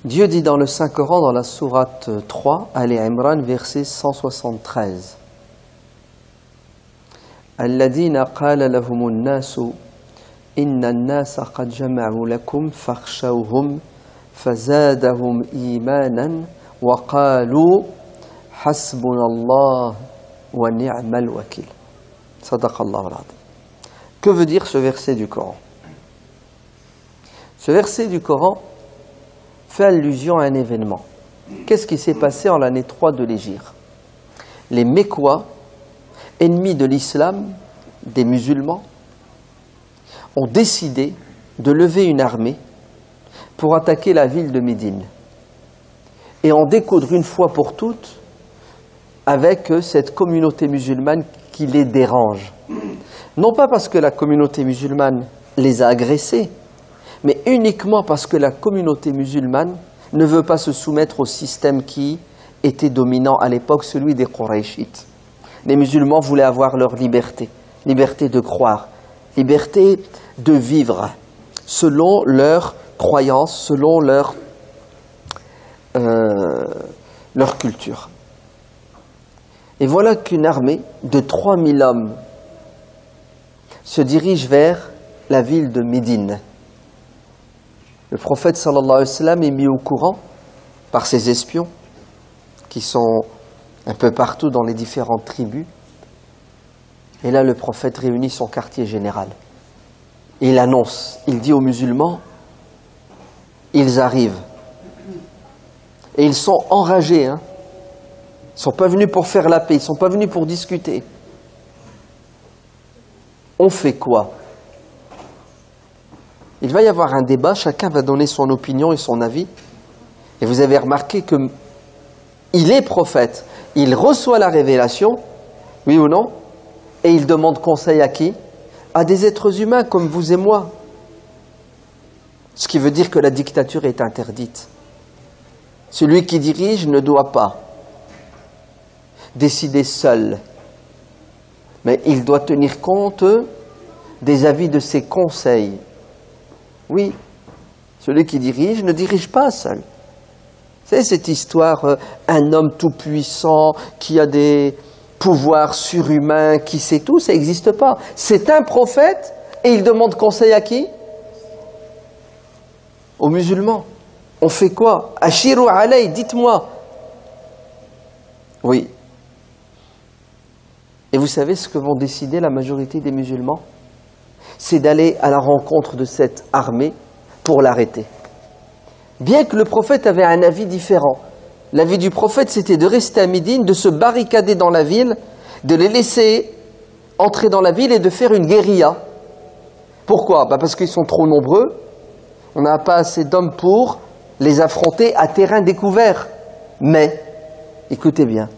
Dieu dit dans le Saint-Coran, dans la sourate 3, Ali Imran, verset 173. Alladhina qala lahumun nasu inna an-nasa qad jama'u lakum fakhshawhum fazadahum imanan wa qalu hasbunallah wa ni'mal wakil. Sadaqallahu al-azim. Que veut dire ce verset du Coran? Ce verset du Coran fait allusion à un événement. Qu'est-ce qui s'est passé en l'année 3 de l'Hégire? Les Mécois, ennemis de l'islam, des musulmans, ont décidé de lever une armée pour attaquer la ville de Médine et en découdre une fois pour toutes avec cette communauté musulmane qui les dérange. Non pas parce que la communauté musulmane les a agressés, mais uniquement parce que la communauté musulmane ne veut pas se soumettre au système qui était dominant à l'époque, celui des Qurayshites. Les musulmans voulaient avoir leur liberté, liberté de croire, liberté de vivre selon leurs croyances, selon leur culture. Et voilà qu'une armée de 3000 hommes se dirige vers la ville de Médine. Le prophète sallallahu alayhi wa sallam est mis au courant par ses espions qui sont un peu partout dans les différentes tribus. Et là, le prophète réunit son quartier général. Et il annonce, il dit aux musulmans, ils arrivent. Et ils sont enragés. Ils ne sont pas venus pour faire la paix, ils ne sont pas venus pour discuter. On fait quoi? Il va y avoir un débat, chacun va donner son opinion et son avis. Et vous avez remarqué qu'il est prophète, il reçoit la révélation, oui ou non? Et il demande conseil à qui? À des êtres humains comme vous et moi. Ce qui veut dire que la dictature est interdite. Celui qui dirige ne doit pas décider seul, mais il doit tenir compte des avis de ses conseils. Oui, celui qui dirige ne dirige pas seul. C'est cette histoire, un homme tout-puissant qui a des pouvoirs surhumains, qui sait tout, ça n'existe pas. C'est un prophète et il demande conseil à qui? Aux musulmans. On fait quoi? Ashiru alay, dites-moi. Oui. Et vous savez ce que vont décider la majorité des musulmans? C'est d'aller à la rencontre de cette armée pour l'arrêter. Bien que le prophète avait un avis différent. L'avis du prophète, c'était de rester à Médine, de se barricader dans la ville, de les laisser entrer dans la ville et de faire une guérilla. Pourquoi? Parce qu'ils sont trop nombreux, on n'a pas assez d'hommes pour les affronter à terrain découvert. Mais, écoutez bien,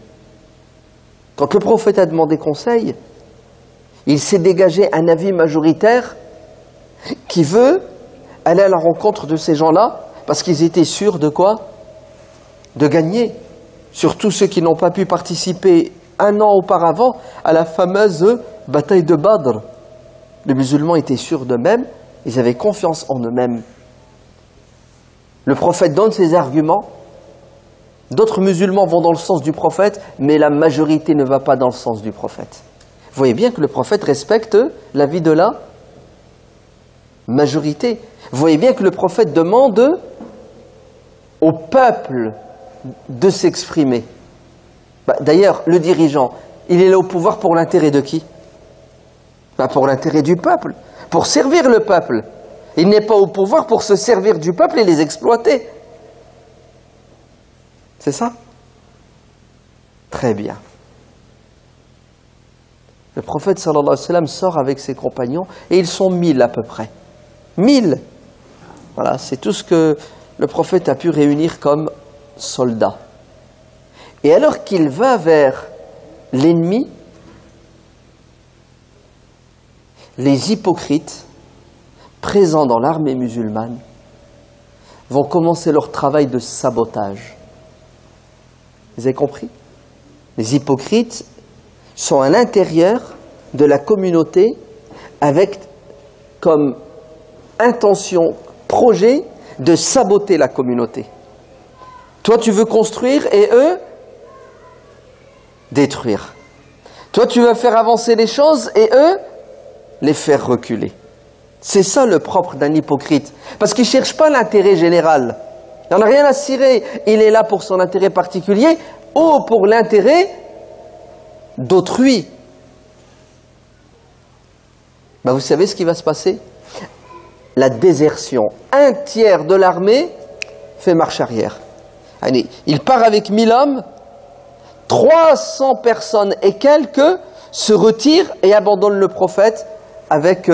quand le prophète a demandé conseil, il s'est dégagé un avis majoritaire qui veut aller à la rencontre de ces gens-là parce qu'ils étaient sûrs de quoi? De gagner. Surtout ceux qui n'ont pas pu participer un an auparavant à la fameuse bataille de Badr. Les musulmans étaient sûrs d'eux-mêmes, ils avaient confiance en eux-mêmes. Le prophète donne ses arguments, d'autres musulmans vont dans le sens du prophète, mais la majorité ne va pas dans le sens du prophète. Vous voyez bien que le prophète respecte l'avis de la majorité. Vous voyez bien que le prophète demande au peuple de s'exprimer. D'ailleurs, le dirigeant, il est là au pouvoir pour l'intérêt de qui? Pour l'intérêt du peuple, pour servir le peuple. Il n'est pas au pouvoir pour se servir du peuple et les exploiter. C'est ça? Très bien. Le prophète sallallahu alayhi wa sallam sort avec ses compagnons et ils sont 1000 à peu près. 1000! Voilà, c'est tout ce que le prophète a pu réunir comme soldats. Et alors qu'il va vers l'ennemi, les hypocrites présents dans l'armée musulmane vont commencer leur travail de sabotage. Vous avez compris? Les hypocrites sont à l'intérieur de la communauté avec comme intention, projet de saboter la communauté. Toi, tu veux construire et eux, détruire. Toi, tu veux faire avancer les choses et eux, les faire reculer. C'est ça le propre d'un hypocrite. Parce qu'il ne cherche pas l'intérêt général. Il n'en a rien à cirer. Il est là pour son intérêt particulier ou pour l'intérêt d'autrui. Ben, vous savez ce qui va se passer? La désertion. Un tiers de l'armée fait marche arrière. Allez, il part avec 1000 hommes, 300 personnes et quelques se retirent et abandonnent le prophète avec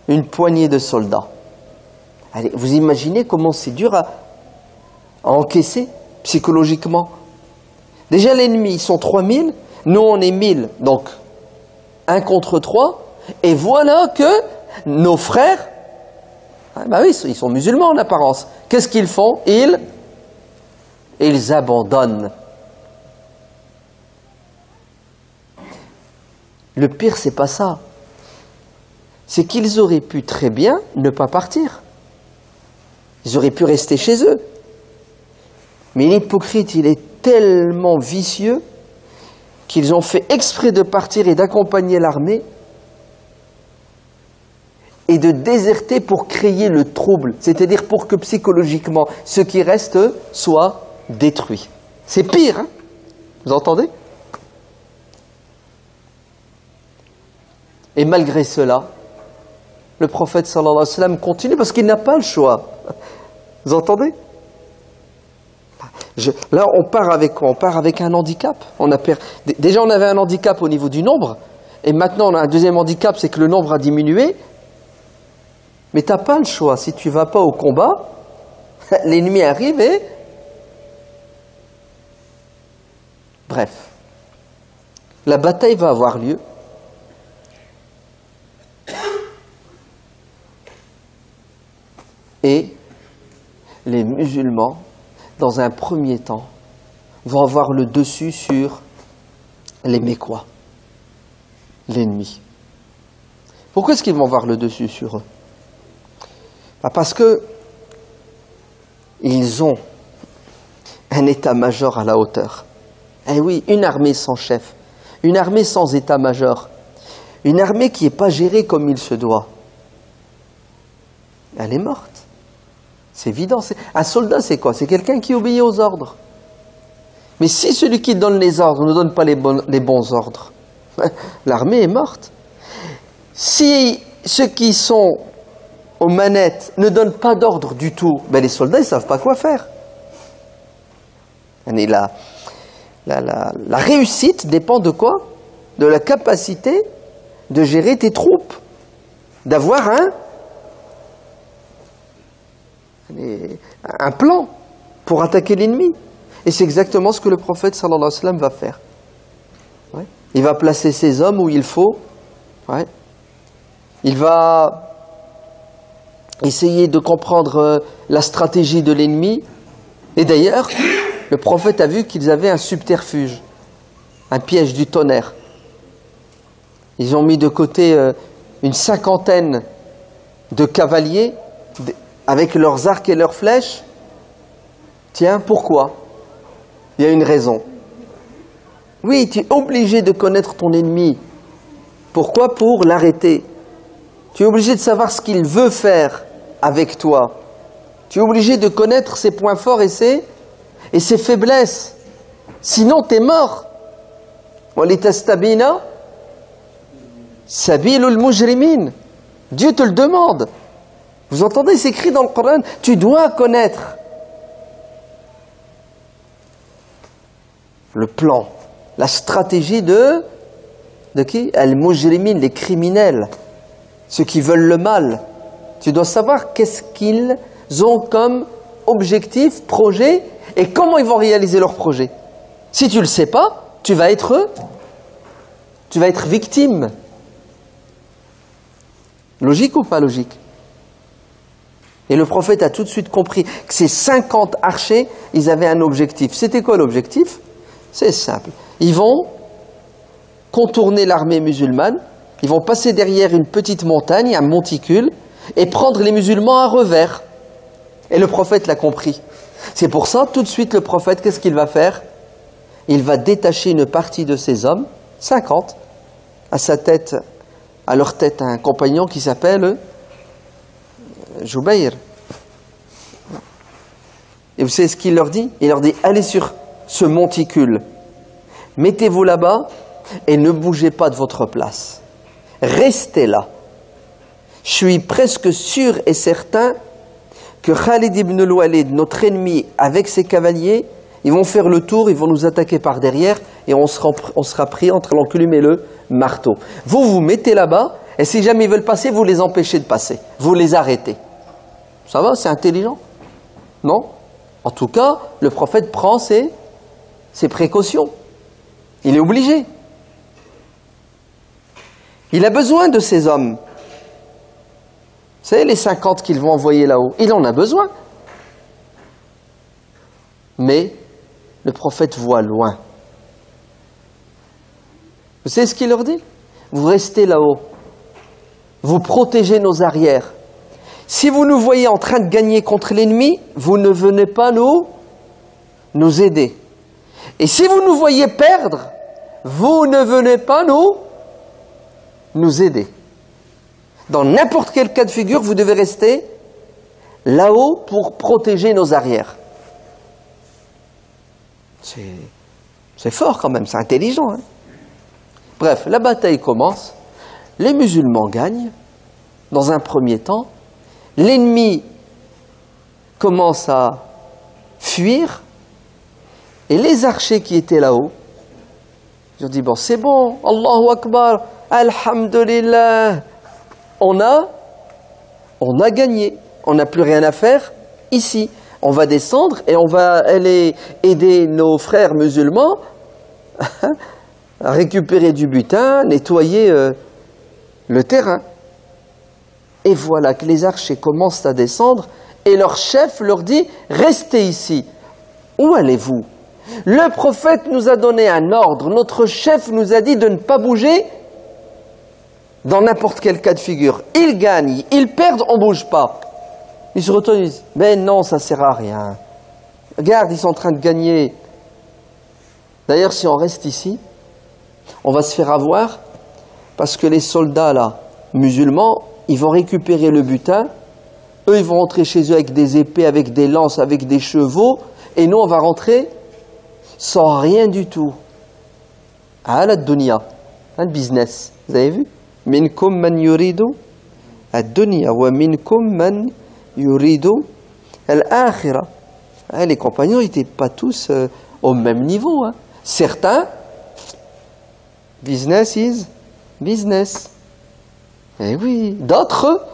une poignée de soldats. Allez, vous imaginez comment c'est dur à encaisser psychologiquement. Déjà l'ennemi, ils sont 3000, nous on est 1000, donc 1 contre 3, et voilà que nos frères, bah oui, ils sont musulmans en apparence, qu'est-ce qu'ils font? Ils abandonnent. Le pire, c'est pas ça. C'est qu'ils auraient pu très bien ne pas partir. Ils auraient pu rester chez eux. Mais l'hypocrite, il est tellement vicieux qu'ils ont fait exprès de partir et d'accompagner l'armée et de déserter pour créer le trouble. C'est-à-dire pour que psychologiquement, ceux qui restent soient détruits. C'est pire, hein? Vous entendez? Et malgré cela, le prophète sallallahu alayhi wa sallam continue parce qu'il n'a pas le choix. Vous entendez? Là, on part avec quoi? On part avec un handicap. Déjà, on avait un handicap au niveau du nombre, et maintenant, on a un deuxième handicap, c'est que le nombre a diminué. Mais tu n'as pas le choix. Si tu ne vas pas au combat, l'ennemi arrive et... Bref. La bataille va avoir lieu. Et les musulmans, dans un premier temps, vont avoir le dessus sur les Mécois, l'ennemi. Pourquoi est-ce qu'ils vont avoir le dessus sur eux? Parce que ils ont un état-major à la hauteur. Eh oui, une armée sans chef, une armée sans état-major, une armée qui n'est pas gérée comme il se doit. Elle est morte. C'est évident. Un soldat, c'est quoi? C'est quelqu'un qui obéit aux ordres. Mais si celui qui donne les ordres ne donne pas les bons ordres, l'armée est morte. Si ceux qui sont aux manettes ne donnent pas d'ordre du tout, ben les soldats, ils ne savent pas quoi faire. Et la réussite dépend de quoi? De la capacité de gérer tes troupes, d'avoir un plan pour attaquer l'ennemi. Et c'est exactement ce que le prophète sallallahu alayhi wa sallam va faire. Ouais. Il va placer ses hommes où il faut. Ouais. Il va essayer de comprendre la stratégie de l'ennemi. Et d'ailleurs, le prophète a vu qu'ils avaient un subterfuge, un piège du tonnerre. Ils ont mis de côté une 50aine de cavaliers avec leurs arcs et leurs flèches. Tiens, pourquoi? Il y a une raison. Oui, tu es obligé de connaître ton ennemi. Pourquoi? Pour l'arrêter. Tu es obligé de savoir ce qu'il veut faire avec toi. Tu es obligé de connaître ses points forts et ses faiblesses. Sinon, tu es mort. وَلِتَسْتَبِينَ سَبِيلُ الْمُجْرِمِينَ. Dieu te le demande. Vous entendez, c'est écrit dans le Coran. Tu dois connaître le plan, la stratégie de qui? Al-Mujrimin, les criminels, ceux qui veulent le mal. Tu dois savoir qu'est-ce qu'ils ont comme objectif, projet, et comment ils vont réaliser leur projet. Si tu ne le sais pas, tu vas être victime. Logique ou pas logique? Et le prophète a tout de suite compris que ces 50 archers, ils avaient un objectif. C'était quoi l'objectif? C'est simple. Ils vont contourner l'armée musulmane, ils vont passer derrière une petite montagne, un monticule, et prendre les musulmans à revers. Et le prophète l'a compris. C'est pour ça, tout de suite, le prophète, qu'est-ce qu'il va faire? Il va détacher une partie de ses hommes, 50, à leur tête, un compagnon qui s'appelle Jubayr. Et vous savez ce qu'il leur dit? Il leur dit, allez sur ce monticule, mettez-vous là-bas et ne bougez pas de votre place. Restez là. Je suis presque sûr et certain que Khalid ibn al-Walid, notre ennemi, avec ses cavaliers, ils vont faire le tour, ils vont nous attaquer par derrière et on sera pris entre l'enclume et le marteau. Vous vous mettez là-bas et si jamais ils veulent passer, vous les empêchez de passer. Vous les arrêtez. Ça va, c'est intelligent? Non? En tout cas, le prophète prend ses précautions. Il est obligé. Il a besoin de ces hommes. Vous savez, les 50 qu'ils vont envoyer là-haut, il en a besoin. Mais le prophète voit loin. Vous savez ce qu'il leur dit? Vous restez là-haut. Vous protégez nos arrières. Si vous nous voyez en train de gagner contre l'ennemi, vous ne venez pas nous aider. Et si vous nous voyez perdre, vous ne venez pas nous aider. Dans n'importe quel cas de figure, vous devez rester là-haut pour protéger nos arrières. C'est fort quand même, c'est intelligent. Hein? Bref, la bataille commence, les musulmans gagnent, dans un premier temps, l'ennemi commence à fuir, et les archers qui étaient là-haut, ils ont dit, bon, c'est bon, Allahu Akbar, Alhamdulillah, on a gagné, on n'a plus rien à faire ici. On va descendre et on va aller aider nos frères musulmans à récupérer du butin, nettoyer le terrain. Et voilà que les archers commencent à descendre et leur chef leur dit « Restez ici. Où allez-vous? Le prophète nous a donné un ordre, notre chef nous a dit de ne pas bouger dans n'importe quel cas de figure. Ils gagnent, ils perdent, on ne bouge pas. » Ils se retournent, ils disent « Mais non, ça ne sert à rien. Regarde, ils sont en train de gagner. D'ailleurs, si on reste ici, on va se faire avoir parce que les soldats là, musulmans, ils vont récupérer le butin. Eux, ils vont rentrer chez eux avec des épées, avec des lances, avec des chevaux. Et nous, on va rentrer sans rien du tout. Ah, la dunya, le business. Vous avez vu? Minkum man yuridu ad-dunya wa minkum man yuridu al-akhira. Les compagnons n'étaient pas tous au même niveau. Hein. Certains, business is business. Et oui, d'autres,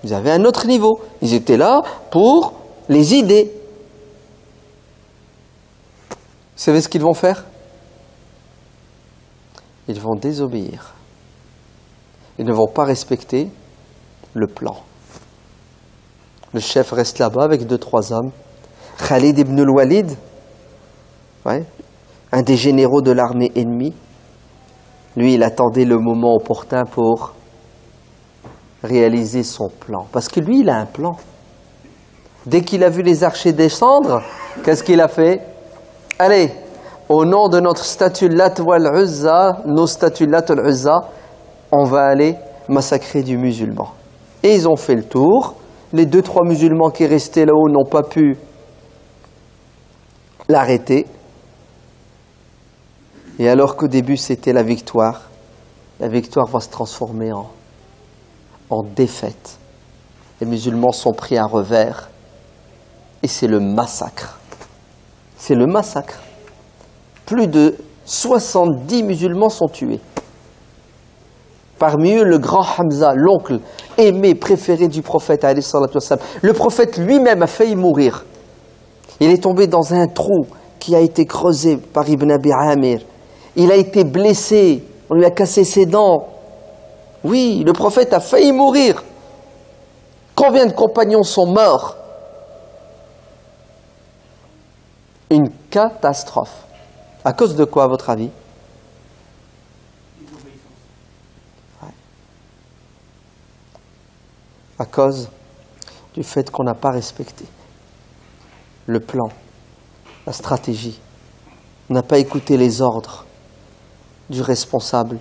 ils avaient un autre niveau. Ils étaient là pour les idées. Vous savez ce qu'ils vont faire? Ils vont désobéir. Ils ne vont pas respecter le plan. Le chef reste là-bas avec 2-3 hommes. Khalid ibn al-Walid, ouais, un des généraux de l'armée ennemie, lui, il attendait le moment opportun pour réaliser son plan. Parce que lui, il a un plan. Dès qu'il a vu les archers descendre, qu'est-ce qu'il a fait? Allez, au nom de notre statue Lat wal Uzza, nos statues Lat wal Uzza, on va aller massacrer du musulman. Et ils ont fait le tour. Les 2-3 musulmans qui restaient là-haut n'ont pas pu l'arrêter. Et alors qu'au début c'était la victoire va se transformer en défaite. Les musulmans sont pris à revers et c'est le massacre. C'est le massacre. Plus de 70 musulmans sont tués. Parmi eux, le grand Hamza, l'oncle aimé, préféré du prophète, alayhi salatu wassalam. Le prophète lui-même a failli mourir. Il est tombé dans un trou qui a été creusé par Ibn Abi Amir. Il a été blessé, on lui a cassé ses dents. Oui, le prophète a failli mourir. Combien de compagnons sont morts? Une catastrophe. À cause de quoi, à votre avis? À cause du fait qu'on n'a pas respecté. le plan, la stratégie. On n'a pas écouté les ordres du responsable.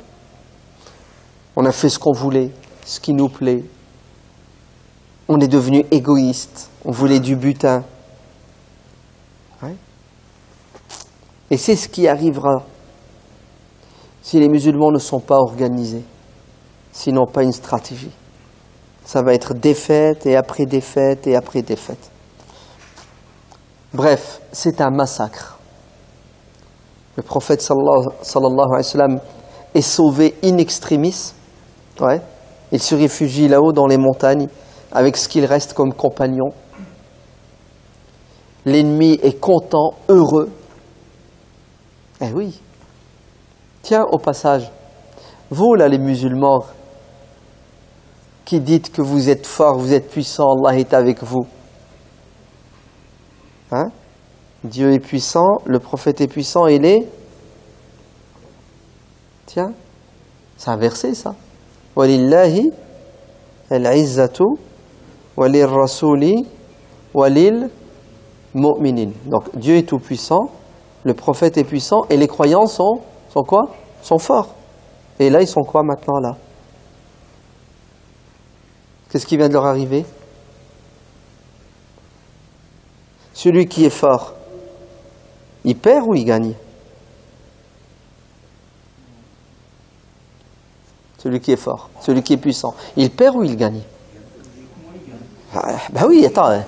On a fait ce qu'on voulait, ce qui nous plaît. On est devenu égoïste. On voulait du butin. Ouais. Et c'est ce qui arrivera si les musulmans ne sont pas organisés, s'ils n'ont pas une stratégie. Ça va être défaite et après défaite et après défaite. Bref, c'est un massacre. Le prophète sallallahu alayhi wa sallam est sauvé in extremis. Ouais. Il se réfugie là-haut dans les montagnes avec ce qu'il reste comme compagnon. L'ennemi est content, heureux. Eh oui. Tiens, au passage, vous là les musulmans, qui dites que vous êtes forts, vous êtes puissants, Allah est avec vous. Hein? Dieu est puissant, le prophète est puissant, il est... Tiens, c'est un verset ça. Walillahi al-izzatu walirrasuli walil mu'minin. Donc Dieu est tout puissant, le prophète est puissant et les croyants sont quoi? Sont forts. Et là ils sont quoi maintenant là? Qu'est-ce qui vient de leur arriver? Celui qui est fort, il perd ou il gagne? Celui qui est fort, celui qui est puissant, il perd ou il gagne? Ben oui, attends,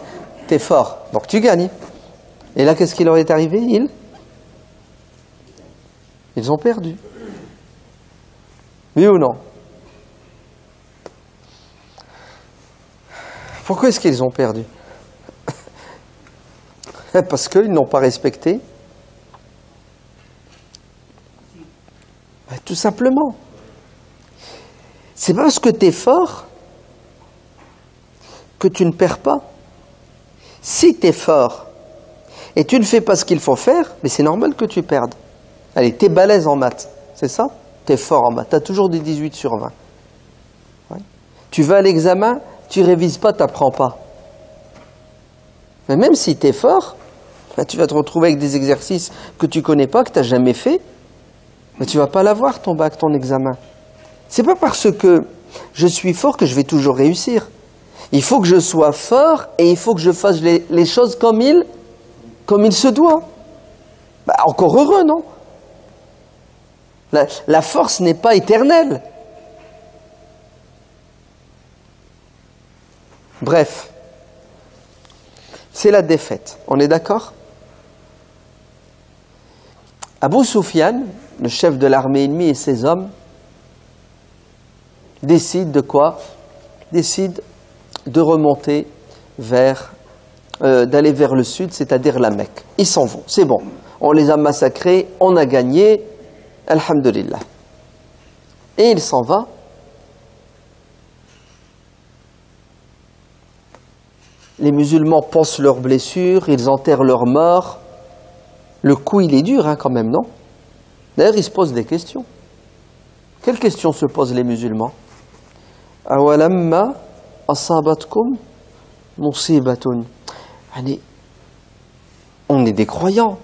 t'es fort, donc tu gagnes. Et là, qu'est-ce qui leur est arrivé? Ils ont perdu. Oui ou non? Pourquoi est-ce qu'ils ont perdu? Parce qu'ils n'ont pas respecté. Ben, tout simplement. C'est pas parce que tu es fort que tu ne perds pas. Si tu es fort et tu ne fais pas ce qu'il faut faire, mais c'est normal que tu perdes. Allez, tu es balèze en maths, c'est ça? Tu es fort en maths, tu as toujours des 18 sur 20. Ouais. Tu vas à l'examen, tu révises pas, tu n'apprends pas. Mais même si tu es fort, ben, tu vas te retrouver avec des exercices que tu connais pas, que tu n'as jamais fait, mais tu vas pas l'avoir ton bac, ton examen. C'est pas parce que je suis fort que je vais toujours réussir. Il faut que je sois fort et il faut que je fasse les choses comme il se doit. Bah, encore heureux, non? La force n'est pas éternelle. Bref, c'est la défaite. On est d'accord? Abu Sufyan, le chef de l'armée ennemie et ses hommes, décide de quoi? Décide de remonter d'aller vers le sud, c'est-à-dire la Mecque. Ils s'en vont, c'est bon. On les a massacrés, on a gagné, alhamdulillah. Et il s'en va. Les musulmans pensent leurs blessures, ils enterrent leurs morts. Le coup, il est dur hein, quand même, non? D'ailleurs, ils se posent des questions. Quelles questions se posent les musulmans? Awalamma asabatkum musibatun. On est des croyants.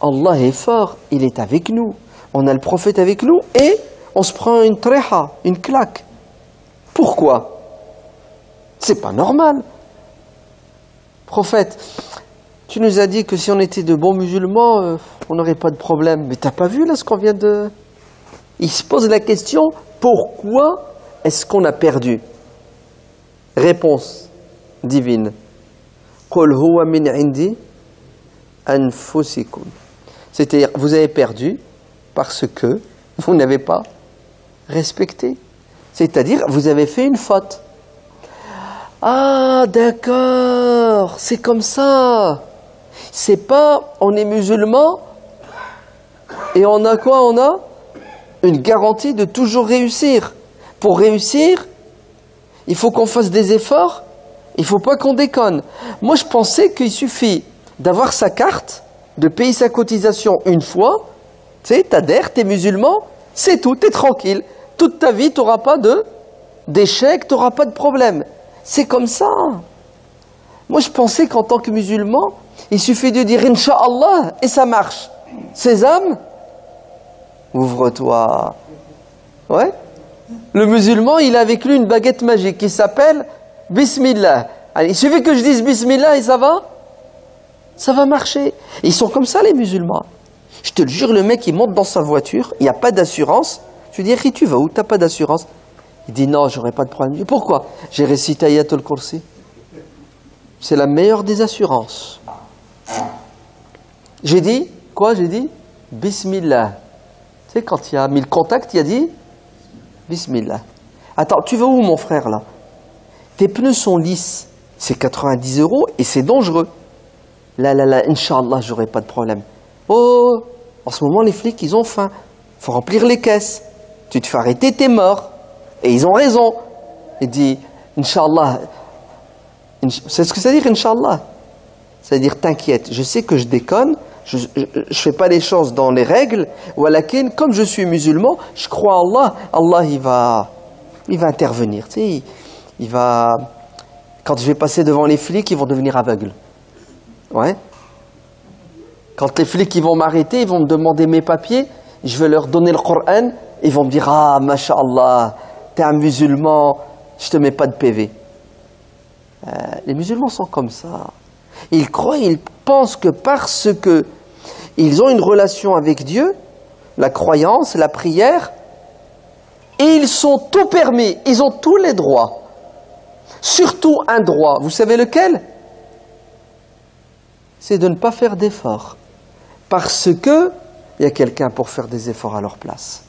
Allah est fort, il est avec nous. On a le prophète avec nous et on se prend une tréha, une claque. Pourquoi? C'est pas normal. Prophète, tu nous as dit que si on était de bons musulmans, on n'aurait pas de problème. Mais t'as pas vu là ce qu'on vient de... Il se pose la question, pourquoi est-ce qu'on a perdu? Réponse divine. Qul huwa min indi anfusikum. C'est-à-dire, vous avez perdu parce que vous n'avez pas respecté. C'est-à-dire, vous avez fait une faute. Ah, d'accord, c'est comme ça. C'est pas, on est musulman et on a quoi? On a une garantie de toujours réussir. Pour réussir, il faut qu'on fasse des efforts, il ne faut pas qu'on déconne. Moi, je pensais qu'il suffit d'avoir sa carte, de payer sa cotisation une fois, tu sais, t'adhères, t'es musulman, c'est tout, t'es tranquille. Toute ta vie, tu n'auras pas d'échec, tu n'auras pas de problème. C'est comme ça. Moi, je pensais qu'en tant que musulman, Il suffit de dire Inch'Allah et ça marche. Sésame, ouvre-toi. Ouais. Le musulman, il a avec lui une baguette magique qui s'appelle Bismillah. Allez, il suffit que je dise Bismillah et ça va marcher. Et ils sont comme ça les musulmans. Je te le jure, le mec il monte dans sa voiture, il n'y a pas d'assurance. Je lui dis, qui tu vas où? T'as pas d'assurance? Il dit non, j'aurai pas de problème. Je dis, pourquoi? J'ai récité Ayatul Kursi. C'est la meilleure des assurances. J'ai dit, quoi? J'ai dit Bismillah. Tu sais, quand il a mis le contact, il a dit Bismillah. Attends, tu vas où mon frère là? Tes pneus sont lisses, c'est 90 € et c'est dangereux. Là, Inch'Allah, j'aurai pas de problème. Oh, en ce moment les flics, ils ont faim. Faut remplir les caisses. Tu te fais arrêter, t'es mort. Et ils ont raison. Il dit, Inch'Allah. C'est ce que ça veut dire, Inch'Allah. Ça veut dire, t'inquiète, je sais que je déconne, je fais pas les choses dans les règles. Walakin, comme je suis musulman, je crois en Allah. Allah, il va intervenir. Tu sais, il va... Quand je vais passer devant les flics, ils vont devenir aveugles. Ouais. Quand les flics ils vont m'arrêter, ils vont me demander mes papiers, je vais leur donner le Coran, ils vont me dire « Ah, masha'Allah, t'es un musulman, je te mets pas de PV. » Les musulmans sont comme ça. Ils croient, ils pensent que parce que ils ont une relation avec Dieu, la croyance, la prière, et ils sont tout permis, ils ont tous les droits. Surtout un droit, vous savez lequel? C'est de ne pas faire d'efforts. Parce que il y a quelqu'un pour faire des efforts à leur place.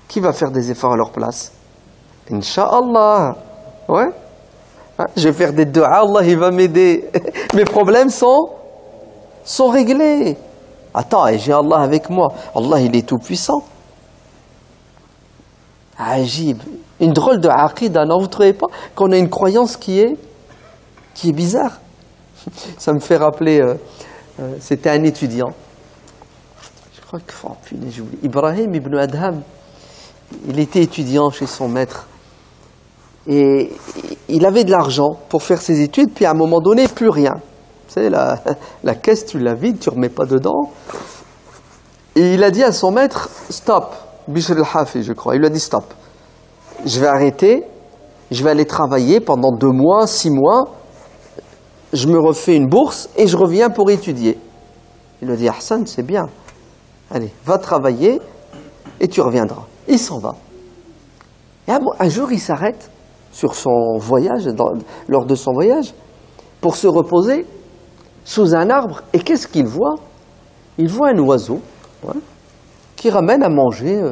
Qui va faire des efforts à leur place? Inch'Allah. Ouais. Je vais faire des du'as, Allah il va m'aider. Mes problèmes sont réglés. Attends, et j'ai Allah avec moi. Allah il est tout puissant. Ajib. Une drôle de aqida, non, vous ne trouvez pas qu'on a une croyance qui est bizarre? Ça me fait rappeler, c'était un étudiant. Je crois que, oh, punaise, j'oublie. Ibrahim ibn Adham, il était étudiant chez son maître. Et il avait de l'argent pour faire ses études, puis à un moment donné, plus rien. Tu sais, la caisse, tu la vides, tu ne remets pas dedans. Et il a dit à son maître, stop, Bishr al-Hafi, je crois. Il lui a dit, stop. Je vais arrêter, je vais aller travailler pendant 2 mois, 6 mois. Je me refais une bourse et je reviens pour étudier. Il lui a dit, Hassan, c'est bien. Allez, va travailler et tu reviendras. Il s'en va. Et un jour, il s'arrête sur son voyage, lors de son voyage, pour se reposer sous un arbre. Et qu'est-ce qu'il voit? Il voit un oiseau, ouais, qui ramène à manger,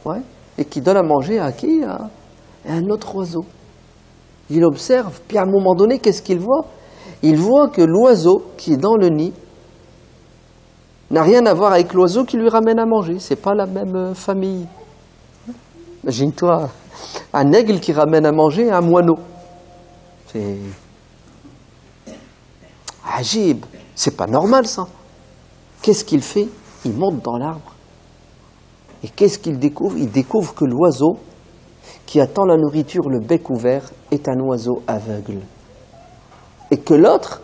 ouais, et qui donne à manger à qui? À un autre oiseau. Il observe, puis à un moment donné, qu'est-ce qu'il voit? Il voit que l'oiseau qui est dans le nid n'a rien à voir avec l'oiseau qui lui ramène à manger. C'est pas la même famille. Imagine-toi, un aigle qui ramène à manger un moineau. C'est ajib, c'est pas normal ça. Qu'est-ce qu'il fait? Il monte dans l'arbre. Et qu'est-ce qu'il découvre? Il découvre que l'oiseau qui attend la nourriture, le bec ouvert, est un oiseau aveugle. Et que l'autre,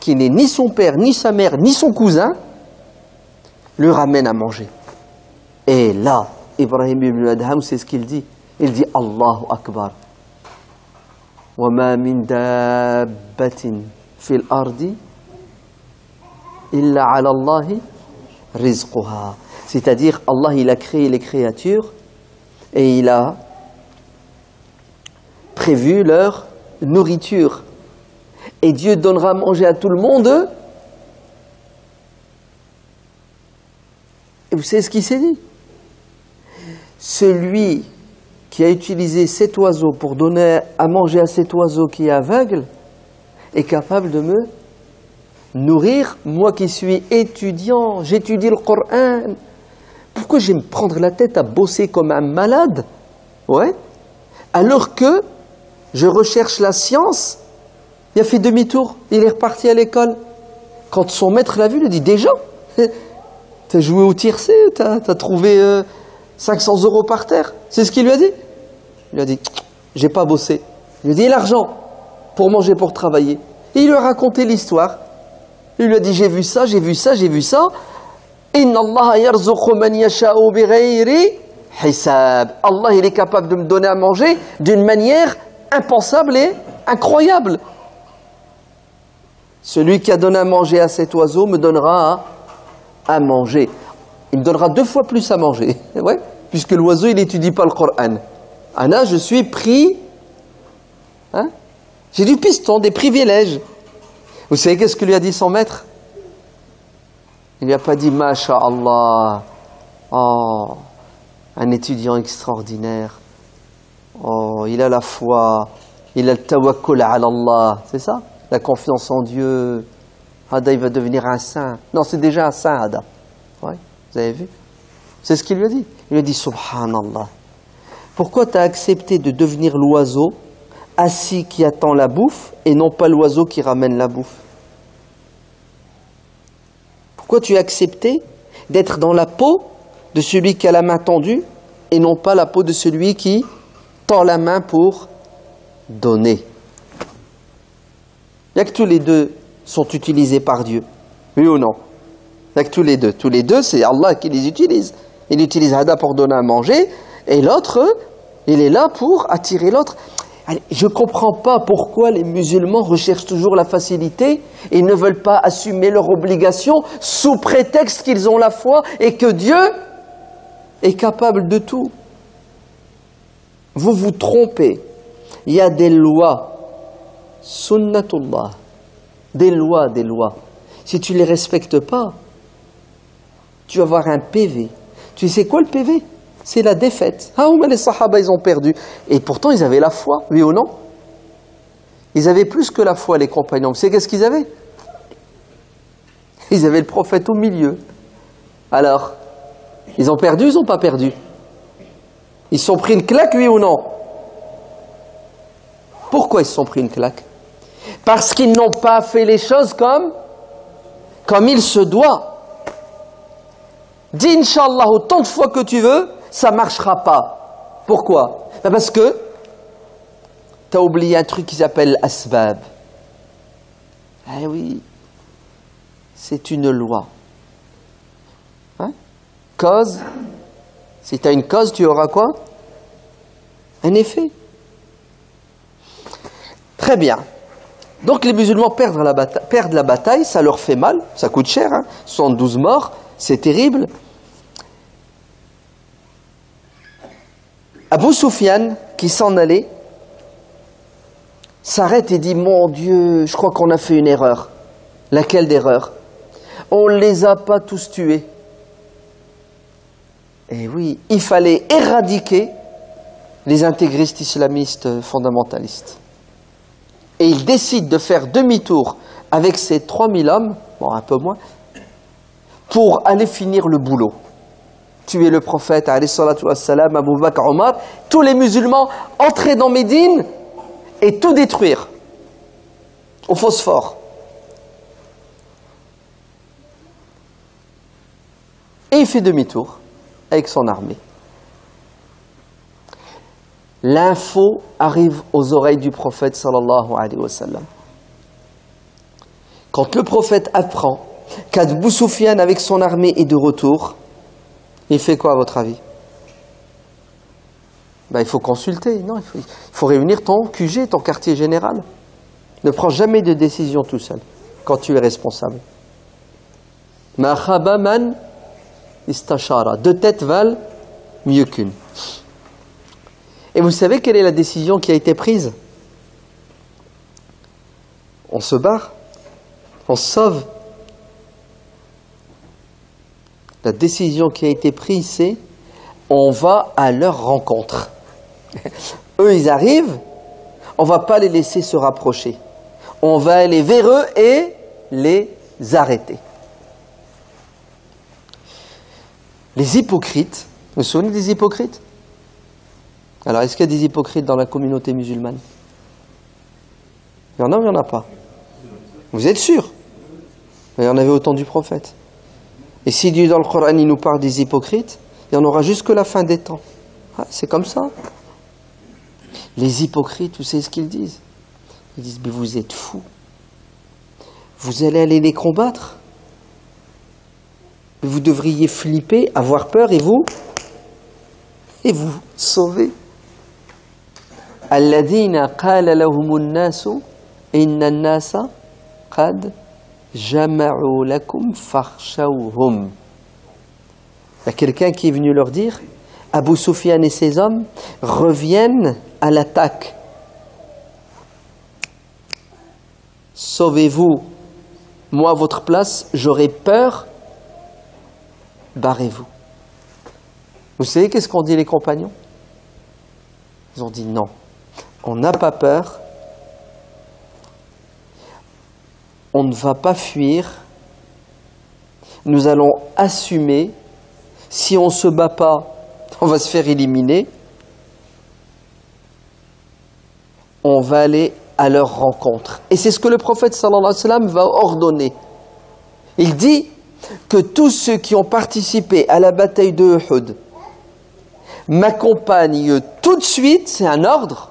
qui n'est ni son père, ni sa mère, ni son cousin, le ramène à manger. Et là, Ibrahim ibn Adham, c'est ce qu'il dit. Il dit Allahu Akbar. Wa ma min dabbatin fil ardi illa ala Allahi rizquha. C'est-à-dire, Allah, il a créé les créatures et il a prévu leur nourriture. Et Dieu donnera à manger à tout le monde. Et vous savez ce qu'il s'est dit? Celui qui a utilisé cet oiseau pour donner à manger à cet oiseau qui est aveugle est capable de me nourrir, moi qui suis étudiant, j'étudie le Coran. Pourquoi je vais me prendre la tête à bosser comme un malade? Ouais. Alors que je recherche la science. Il a fait demi-tour, il est reparti à l'école. Quand son maître l'a vu, il a dit, déjà, t'as joué au tiercé, t'as trouvé 500 € par terre. C'est ce qu'il lui a dit. Il lui a dit, j'ai pas bossé. Il lui a dit, et l'argent pour manger, pour travailler. Et il lui a raconté l'histoire Il lui a dit, j'ai vu ça, j'ai vu ça, j'ai vu ça. Inna Allah yarzuqu man yasha'u bighayri hisab. Allah, il est capable de me donner à manger d'une manière impensable et incroyable. Celui qui a donné à manger à cet oiseau me donnera à manger. Il me donnera 2 fois plus à manger. Ouais, puisque l'oiseau, il n'étudie pas le Coran. Là, je suis pris. Hein? J'ai du piston, des privilèges. Vous savez qu'est-ce que lui a dit son maître? Il lui a pas dit Masha'Allah. Oh, un étudiant extraordinaire. Oh, il a la foi. Il a le tawakkul ala Allah. C'est ça? La confiance en Dieu. Hada, il va devenir un saint. Non, c'est déjà un saint, Hada. Ouais, vous avez vu? C'est ce qu'il lui a dit. Il lui a dit Subhanallah. Pourquoi tu as accepté de devenir l'oiseau assis qui attend la bouffe et non pas l'oiseau qui ramène la bouffe? Pourquoi tu as accepté d'être dans la peau de celui qui a la main tendue et non pas la peau de celui qui tend la main pour donner? Il n'y a que tous les deux sont utilisés par Dieu. Oui ou non? Il n'y a que tous les deux. Tous les deux, c'est Allah qui les utilise. Il utilise Hada pour donner à manger et l'autre, il est là pour attirer l'autre. Je ne comprends pas pourquoi les musulmans recherchent toujours la facilité et ne veulent pas assumer leurs obligations sous prétexte qu'ils ont la foi et que Dieu est capable de tout. Vous vous trompez. Il y a des lois. Sunnatullah. Des lois. Si tu ne les respectes pas, tu vas avoir un PV. Tu sais quoi le PV? C'est la défaite. Ah, mais les Sahaba, ils ont perdu. Et pourtant, ils avaient la foi, oui ou non? Ils avaient plus que la foi, les compagnons. Vous savez qu'est-ce qu'ils avaient? Ils avaient le prophète au milieu. Alors, ils ont perdu, ils n'ont pas perdu? Ils se sont pris une claque, oui ou non? Pourquoi ils se sont pris une claque? Parce qu'ils n'ont pas fait les choses comme il se doit. Dis Inch'Allah autant de fois que tu veux, ça ne marchera pas. Pourquoi? Parce que tu as oublié un truc qui s'appelle asbab. Eh oui, c'est une loi. Hein? Cause, si tu as une cause, tu auras quoi? Un effet. Très bien. Donc les musulmans perdent la bataille, ça leur fait mal, ça coûte cher, 72 morts, c'est terrible. Abu Sufyan, qui s'en allait, s'arrête et dit « Mon Dieu, je crois qu'on a fait une erreur. » Laquelle d'erreur? On ne les a pas tous tués. Et oui, il fallait éradiquer les intégristes islamistes fondamentalistes. Et il décide de faire demi-tour avec ses 3000 hommes, bon un peu moins, pour aller finir le boulot. Tuer le prophète, alayhi salatu wassalam, Abu Bakr, Omar, tous les musulmans entrer dans Médine et tout détruire au phosphore. Et il fait demi-tour avec son armée. L'info arrive aux oreilles du prophète sallallahu alayhi wa sallam. Quand le prophète apprend qu'Abu Sufyan avec son armée est de retour, il fait quoi à votre avis? Il faut consulter, non, il faut réunir ton QG, ton quartier général. Ne prends jamais de décision tout seul quand tu es responsable. Ma khaba man istashara. 2 têtes valent mieux qu'une. Et vous savez quelle est la décision qui a été prise? On se barre, on se sauve. La décision qui a été prise, c'est on va à leur rencontre. Eux, ils arrivent, on ne va pas les laisser se rapprocher. On va aller vers eux et les arrêter. Les hypocrites, vous vous souvenez des hypocrites? Alors, est-ce qu'il y a des hypocrites dans la communauté musulmane? Il y en a ou il n'y en a pas? Vous êtes sûr? Il y en avait au temps du prophète. Et si Dieu dans le Coran il nous parle des hypocrites, il y en aura jusque la fin des temps. Ah, c'est comme ça. Les hypocrites, vous savez ce qu'ils disent? Ils disent, mais vous êtes fous. vous allez aller les combattre. Vous devriez flipper, avoir peur et vous sauver. Alladhina qala lahumun nasu inna an-nasa qad jama'u lakum fakhshawhum. Il y a quelqu'un qui est venu leur dire, Abu Sufyan et ses hommes reviennent à l'attaque. Sauvez-vous. Moi, à votre place, j'aurais peur. Barrez-vous. Vous savez qu'est-ce qu'ont dit les compagnons? Ils ont dit non. On n'a pas peur. On ne va pas fuir. Nous allons assumer. Si on ne se bat pas, on va se faire éliminer. On va aller à leur rencontre. Et c'est ce que le prophète sallallahu alayhi wa sallam va ordonner. Il dit que tous ceux qui ont participé à la bataille de Uhud m'accompagnent tout de suite, c'est un ordre,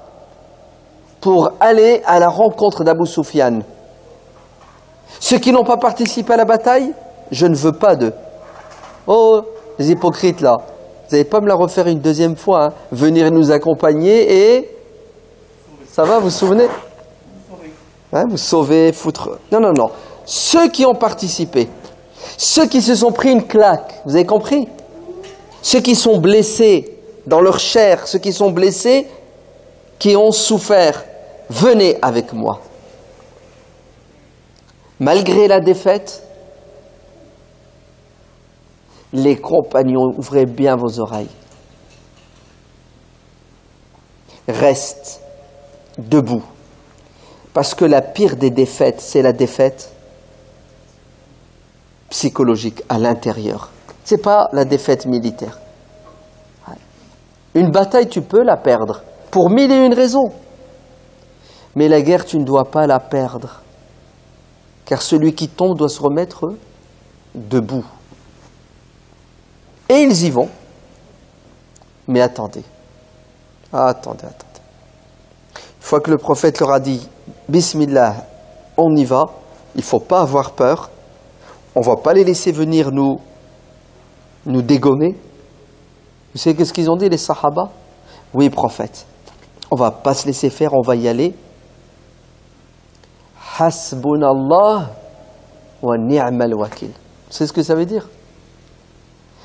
pour aller à la rencontre d'Abu Sufyan. Ceux qui n'ont pas participé à la bataille, je ne veux pas d'eux. Oh, les hypocrites là, vous n'allez pas me la refaire une deuxième fois, hein. Venir nous accompagner et... Ça va, vous vous souvenez? Hein, vous sauvez, foutre... Non, non, non. Ceux qui ont participé, ceux qui se sont pris une claque, vous avez compris? Ceux qui sont blessés dans leur chair, ceux qui sont blessés, qui ont souffert, venez avec moi. Malgré la défaite, les compagnons, ouvrez bien vos oreilles. Reste debout. Parce que la pire des défaites, c'est la défaite psychologique à l'intérieur. Ce n'est pas la défaite militaire. Une bataille, tu peux la perdre pour mille et une raisons. Mais la guerre, tu ne dois pas la perdre. Car celui qui tombe doit se remettre debout. Et ils y vont. Mais attendez. Attendez. Une fois que le prophète leur a dit « Bismillah, on y va », il ne faut pas avoir peur. On ne va pas les laisser venir nous dégommer. Vous savez qu'est-ce qu'ils ont dit, les sahaba? Oui, prophète, on ne va pas se laisser faire, on va y aller. Hasbunallah wa ni'mal wakil. Vous savez ce que ça veut dire?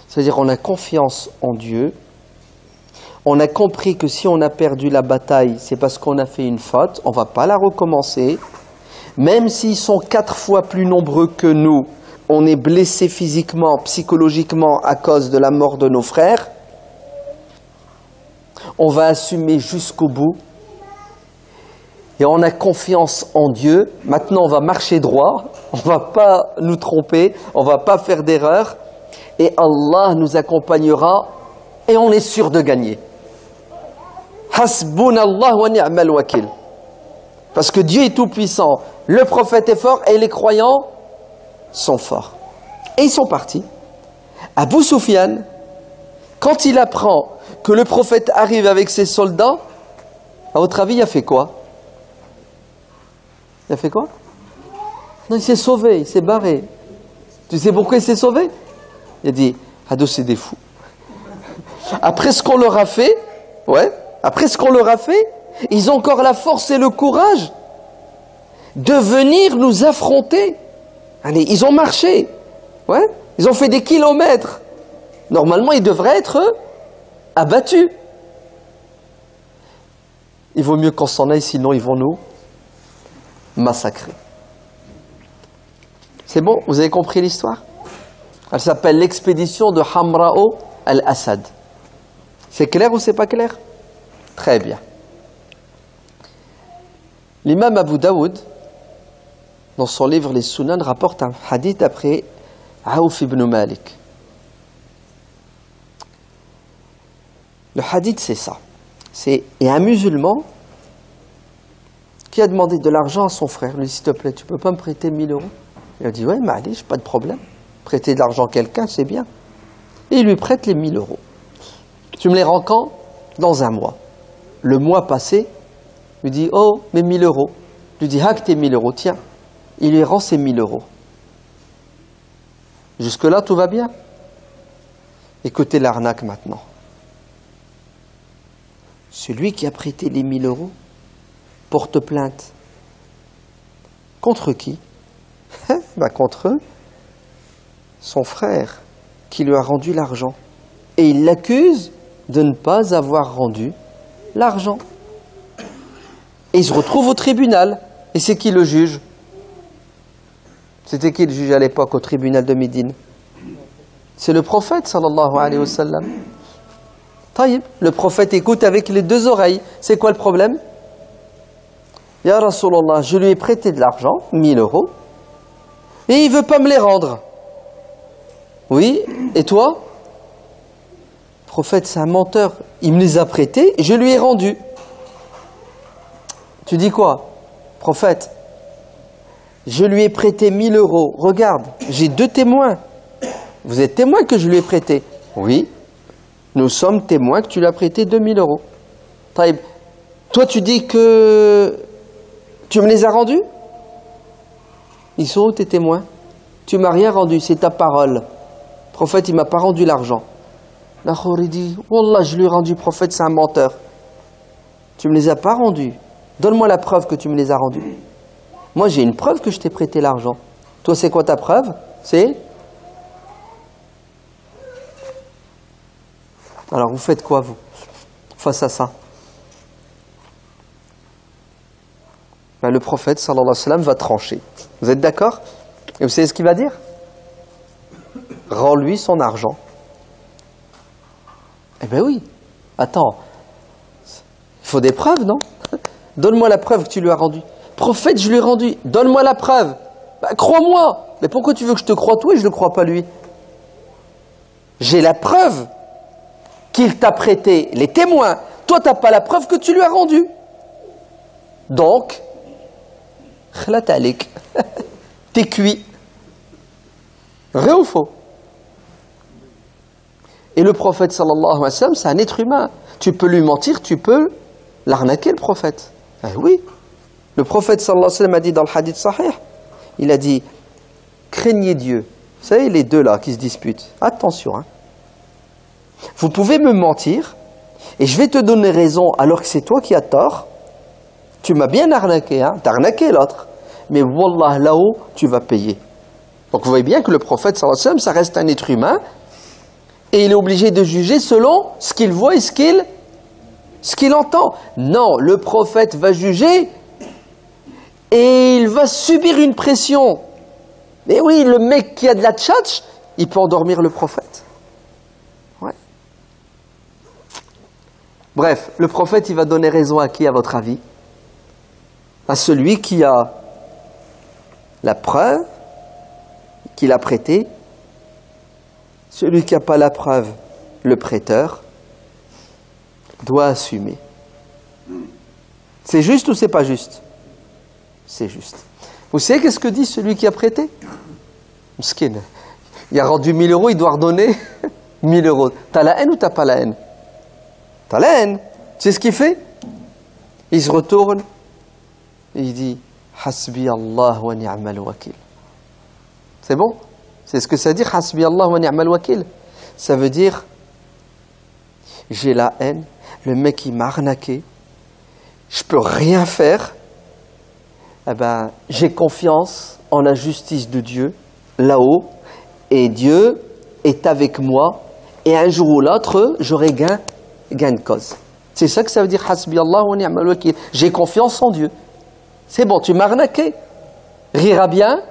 C'est-à-dire on a confiance en Dieu. On a compris que si on a perdu la bataille, c'est parce qu'on a fait une faute. On ne va pas la recommencer. Même s'ils sont 4 fois plus nombreux que nous, on est blessé physiquement, psychologiquement à cause de la mort de nos frères. On va assumer jusqu'au bout. Et on a confiance en Dieu. Maintenant, on va marcher droit. On ne va pas nous tromper. On ne va pas faire d'erreur. Et Allah nous accompagnera. Et on est sûr de gagner. Hasbunallah wa ni'mal wakil. Parce que Dieu est tout puissant. Le prophète est fort et les croyants sont forts. Et ils sont partis. Abu Sufyan, quand il apprend que le prophète arrive avec ses soldats, à votre avis, il a fait quoi? Il a fait quoi? Non, il s'est sauvé, il s'est barré. Tu sais pourquoi il s'est sauvé? Il a dit, Ado, c'est des fous. Après ce qu'on leur a fait, ils ont encore la force et le courage de venir nous affronter. Allez, ils ont marché. Ouais, ils ont fait des kilomètres. Normalement, ils devraient être abattus. Il vaut mieux qu'on s'en aille, sinon ils vont nous massacrer. C'est bon, vous avez compris l'histoire? Elle s'appelle l'expédition de Hamra'u al-Asad. C'est clair ou c'est pas clair? Très bien. L'imam Abu Daoud, dans son livre Les Sunan, rapporte un hadith après Aouf ibn Malik. Le hadith, c'est ça. Il y a un musulman qui a demandé de l'argent à son frère. Il lui dit, s'il te plaît, tu ne peux pas me prêter 1000 euros? Il a dit, ouais, Ma'alish, pas de problème. Prêter de l'argent à quelqu'un, c'est bien. Et il lui prête les 1000 euros. Tu me les rends quand? Dans un mois. Le mois passé, il lui dit, oh, mes 1000 euros. Il lui dit, hack tes 1000 euros, tiens. il lui rend ses 1000 euros. Jusque-là, tout va bien. Écoutez l'arnaque maintenant. Celui qui a prêté les 1000 euros porte plainte. Contre qui? Contre son frère qui lui a rendu l'argent. Et il l'accuse de ne pas avoir rendu l'argent. Et il se retrouve au tribunal. Et c'est qui le juge? C'était qui le juge à l'époque au tribunal de Médine? C'est le prophète sallallahu alayhi wa sallam. Taïb, le prophète écoute avec les deux oreilles. C'est quoi le problème? Ya Rasulallah, je lui ai prêté de l'argent, 1000 euros, et il ne veut pas me les rendre. Oui, et toi? Le prophète, c'est un menteur. Il me les a prêtés, je lui ai rendus. Tu dis quoi? Prophète, je lui ai prêté 1000 euros. Regarde, j'ai 2 témoins. Vous êtes témoin que je lui ai prêté? Oui, nous sommes témoins que tu lui as prêté 2000 euros. Taïb, toi tu dis que tu me les as rendus? Ils sont où tes témoins? Tu m'as rien rendu, c'est ta parole. Le prophète, il m'a pas rendu l'argent. L'autre, il dit, Wallah, je lui ai rendu, prophète, c'est un menteur. Tu me les as pas rendus. Donne-moi la preuve que tu me les as rendus. Moi, j'ai une preuve que je t'ai prêté l'argent. Toi, c'est quoi ta preuve? C'est... Alors, vous faites quoi, vous, face à ça? Le prophète, sallallahu alayhi wa sallam, va trancher. Vous êtes d'accord? Et vous savez ce qu'il va dire? Rends-lui son argent. Eh bien oui. Attends. Il faut des preuves, non? Donne-moi la preuve que tu lui as rendu. Prophète, je lui ai rendu. Donne-moi la preuve. Crois-moi. Mais pourquoi tu veux que je te croie toi et je ne le crois pas lui? J'ai la preuve qu'il t'a prêté les témoins. Toi, tu n'as pas la preuve que tu lui as rendu. Donc, t'es cuit. Vrai ou faux? Et le prophète, sallallahu alayhi wa sallam, c'est un être humain. Tu peux lui mentir, tu peux l'arnaquer, le prophète. Oui. Le prophète, sallallahu alayhi wa sallam, a dit dans le hadith sahih, il a dit, craignez Dieu. Vous savez, les deux là qui se disputent. Attention, hein. Vous pouvez me mentir, et je vais te donner raison alors que c'est toi qui as tort. Tu m'as bien arnaqué, hein. T'as arnaqué l'autre. Mais wallah, là-haut, tu vas payer. Donc vous voyez bien que le prophète, sallallahu alayhi wa sallam, ça reste un être humain, et il est obligé de juger selon ce qu'il voit et ce qu'il entend. Non, le prophète va juger, et il va subir une pression. Mais oui, le mec qui a de la tchatch, il peut endormir le prophète. Ouais. Bref, le prophète, il va donner raison à qui, à votre avis? À celui qui a la preuve qu'il a prêté. Celui qui n'a pas la preuve, le prêteur, doit assumer. C'est juste ou c'est pas juste? C'est juste. Vous savez qu'est-ce que dit celui qui a prêté? Mskin. Il a rendu 1000 euros, il doit redonner 1000 euros. T'as la haine ou t'as pas la haine? T'as la haine. Tu sais ce qu'il fait? Il se retourne et il dit Hasbi Allah wa ni'mal wakil. C'est bon? C'est ce que ça dit, Hasbi Allah wa ni'mal wakil. Ça veut dire j'ai la haine, le mec il m'a arnaqué, je peux rien faire. Eh ben, j'ai confiance en la justice de Dieu là-haut, et Dieu est avec moi, et un jour ou l'autre j'aurai gain de cause. C'est ça que ça veut dire Hasbi Allah wa ni'mal wakil. J'ai confiance en Dieu. C'est bon, tu m'as arnaqué. Rira bien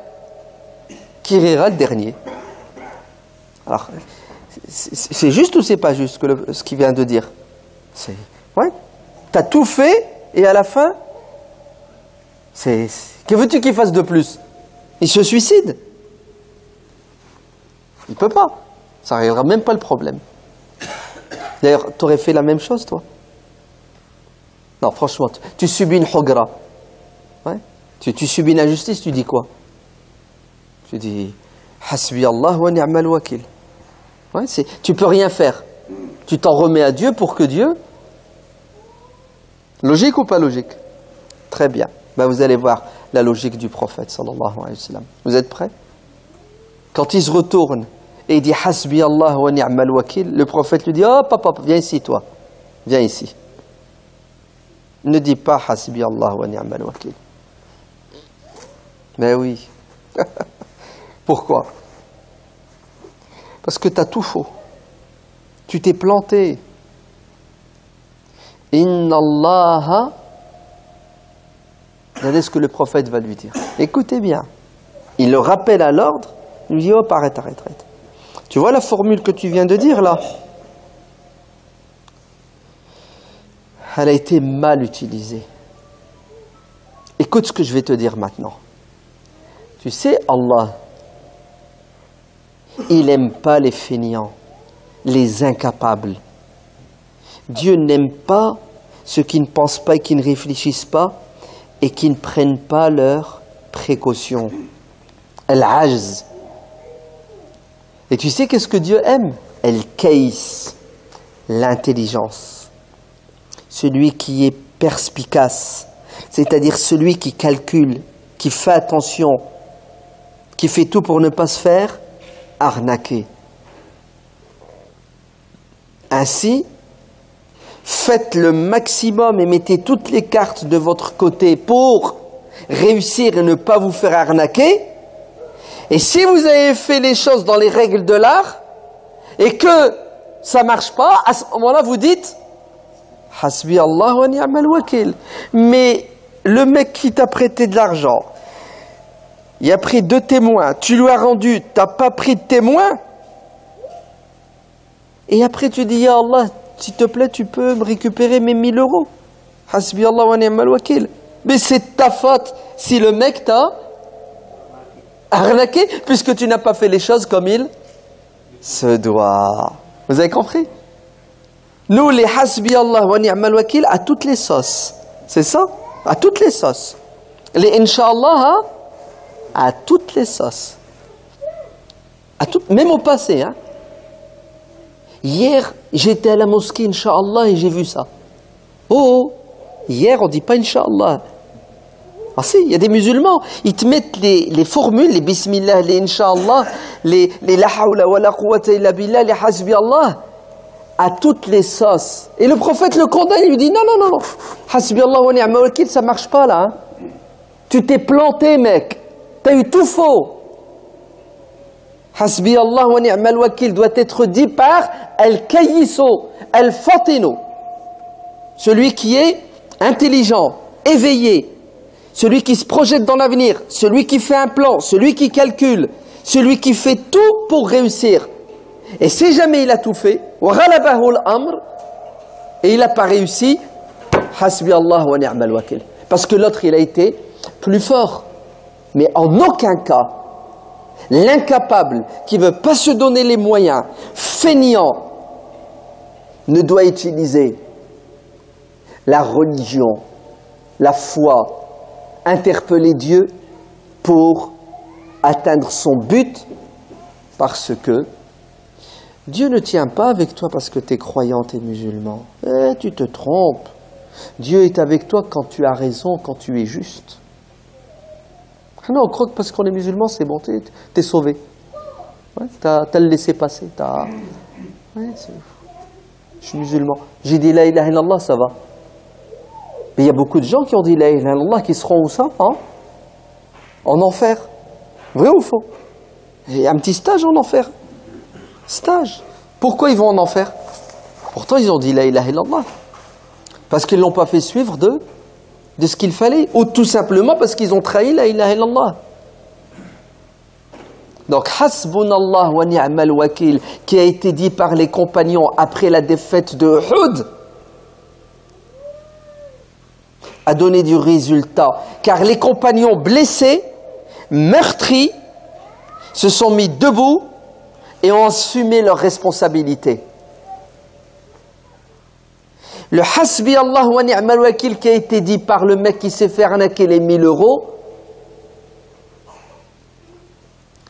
qui rira le dernier. Alors, c'est juste ou c'est pas juste ce qu'il vient de dire? Ouais. T'as tout fait et à la fin, que veux-tu qu'il fasse de plus? Il se suicide. Il peut pas. Ça n'arrivera même pas le problème. D'ailleurs, tu aurais fait la même chose, toi? Non, franchement, tu subis une hugra. Ouais. Tu subis une injustice, tu dis quoi? Tu dis Hasbi Allah wa ni'mal wakil. Ouais, tu peux rien faire. Tu t'en remets à Dieu pour que Dieu... Logique ou pas logique? Très bien. Ben, vous allez voir, la logique du prophète sallallahu alayhi wa sallam. Vous êtes prêts? Quand il se retourne et il dit Hasbi Allah wa ni'mal wakil, le prophète lui dit hop, hop, hop, viens ici toi, viens ici. Ne dis pas Hasbi Allah wa ni'mal wakil. Mais oui. Pourquoi? Parce que tu as tout faux. Tu t'es planté. Inna Allah. Regardez ce que le prophète va lui dire. Écoutez bien. Il le rappelle à l'ordre. Il lui dit hop, arrête. Tu vois la formule que tu viens de dire là? Elle a été mal utilisée. Écoute ce que je vais te dire maintenant. Tu sais, Allah, il n'aime pas les fainéants, les incapables. Dieu n'aime pas ceux qui ne pensent pas et qui ne réfléchissent pas et qui ne prennent pas leurs précautions. Al-ajz. Et tu sais qu'est-ce que Dieu aime? Al-kaïs, l'intelligence. Celui qui est perspicace, c'est-à-dire celui qui calcule, qui fait attention, qui fait tout pour ne pas se faire arnaquer. Ainsi, faites le maximum et mettez toutes les cartes de votre côté pour réussir et ne pas vous faire arnaquer. Et si vous avez fait les choses dans les règles de l'art et que ça ne marche pas, à ce moment-là vous dites Hasbi Allah wa ni'mal wakil. Mais le mec qui t'a prêté de l'argent, il a pris 2 témoins, tu lui as rendu, tu n'as pas pris de témoins. Et après tu dis, ya Allah, s'il te plaît, tu peux me récupérer mes 1000 euros. Hasbi Allah wa ni'mal wakil. Mais c'est ta faute si le mec t'a arnaqué, puisque tu n'as pas fait les choses comme il se doit. Vous avez compris? Nous, les Hasbi Allah wa ni'mal wakil, à toutes les sauces. C'est ça? À toutes les sauces. Les Inch'Allah, hein? À toutes les sauces. Même au passé. Hein? Hier, j'étais à la mosquée, Inch'Allah, et j'ai vu ça. Oh, hier, on ne dit pas Inch'Allah. Ah si, il y a des musulmans, ils te mettent les formules, les Bismillah, les Inch'Allah, les La hawla wa la quwwata illa billah, les Hasbi Allah, à toutes les sauces. Et le prophète le condamne, il lui dit non. Hasbi Allah wa ni'mal wakil, ça ne marche pas là. Hein? Tu t'es planté, mec. Tu as eu tout faux. Hasbi Allah wa ni'mal wakil doit être dit par Al-Kayyiso, Al-Fatino. Celui qui est intelligent, éveillé, celui qui se projette dans l'avenir, celui qui fait un plan, celui qui calcule, celui qui fait tout pour réussir. Et si jamais il a tout fait, et il n'a pas réussi, Hasbi Allah wa ni'mal wakil. Parce que l'autre, il a été plus fort. Mais en aucun cas, l'incapable qui ne veut pas se donner les moyens, fainéant, ne doit utiliser la religion, la foi, interpeller Dieu pour atteindre son but, parce que Dieu ne tient pas avec toi parce que tu es croyant, tu es musulman. Tu te trompes. Dieu est avec toi quand tu as raison, quand tu es juste. Ah non, on croit que parce qu'on est musulman, c'est bon, t'es sauvé. Ouais, t'as le laissé passer. Ouais, je suis musulman. J'ai dit la ilaha illallah, ça va. Mais il y a beaucoup de gens qui ont dit la ilaha illallah qui seront où ça? Hein? En enfer. Vrai ou faux? Il y a un petit stage en enfer. Stage. Pourquoi ils vont en enfer? Pourtant, ils ont dit la ilaha illallah. Parce qu'ils ne l'ont pas fait suivre de ce qu'il fallait, ou tout simplement parce qu'ils ont trahi la ilaha illallah. Donc, Hasbunallah wa ni'mal wakil, qui a été dit par les compagnons après la défaite de Uhud, a donné du résultat. Car les compagnons blessés, meurtris, se sont mis debout et ont assumé leurs responsabilités. Le Hasbi Allah wa ni'mal wakil qui a été dit par le mec qui s'est fait arnaquer les 1000 euros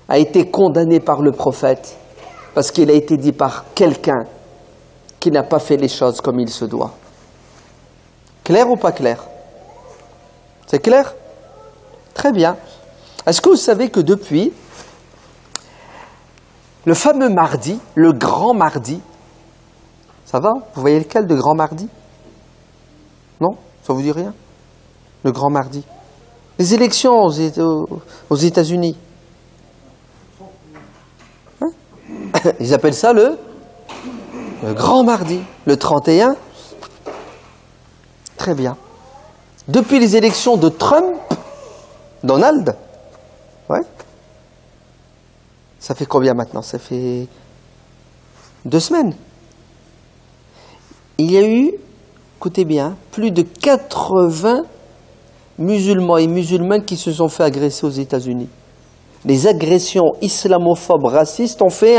a été condamné par le prophète parce qu'il a été dit par quelqu'un qui n'a pas fait les choses comme il se doit. Clair ou pas clair? C'est clair? Très bien. Est-ce que vous savez que depuis le fameux mardi, le grand mardi, ça va? Vous voyez lequel de grand mardi? Non? Ça vous dit rien? Le grand mardi. Les élections aux États-Unis. Hein? Ils appellent ça le grand mardi. Le 31. Très bien. Depuis les élections de Trump, Donald, ouais. Ça fait combien maintenant? Ça fait 2 semaines. Il y a eu, écoutez bien, plus de 80 musulmans et musulmanes qui se sont fait agresser aux États-Unis. Les agressions islamophobes racistes ont fait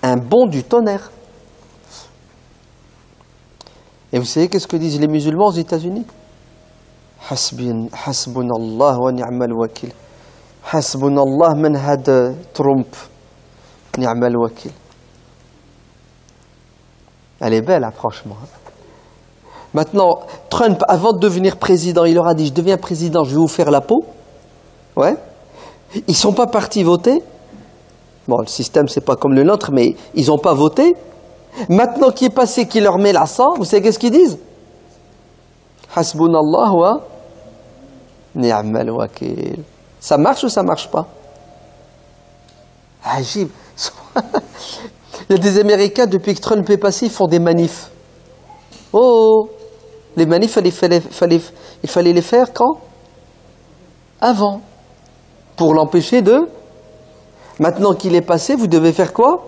un bond du tonnerre. Et vous savez qu'est-ce que disent les musulmans aux États-Unis? Hasbunallah wa ni'mal wakil. Hasbunallah man had Trump. Ni'mal wakil. Elle est belle, hein, franchement. Maintenant, Trump, avant de devenir président, il leur a dit, je deviens président, je vais vous faire la peau. Ouais. Ils ne sont pas partis voter. Bon, le système, c'est pas comme le nôtre, mais ils n'ont pas voté. Maintenant qu'il est passé, qu'il leur met l'accent, vous savez qu'est-ce qu'ils disent? Hasbunallah wa ni'mal wakil. Ça marche ou ça marche pas? Agib. Il y a des Américains, depuis que Trump est passé, ils font des manifs. Oh, les manifs, il fallait les faire quand? Avant. Pour l'empêcher de... Maintenant qu'il est passé, vous devez faire quoi?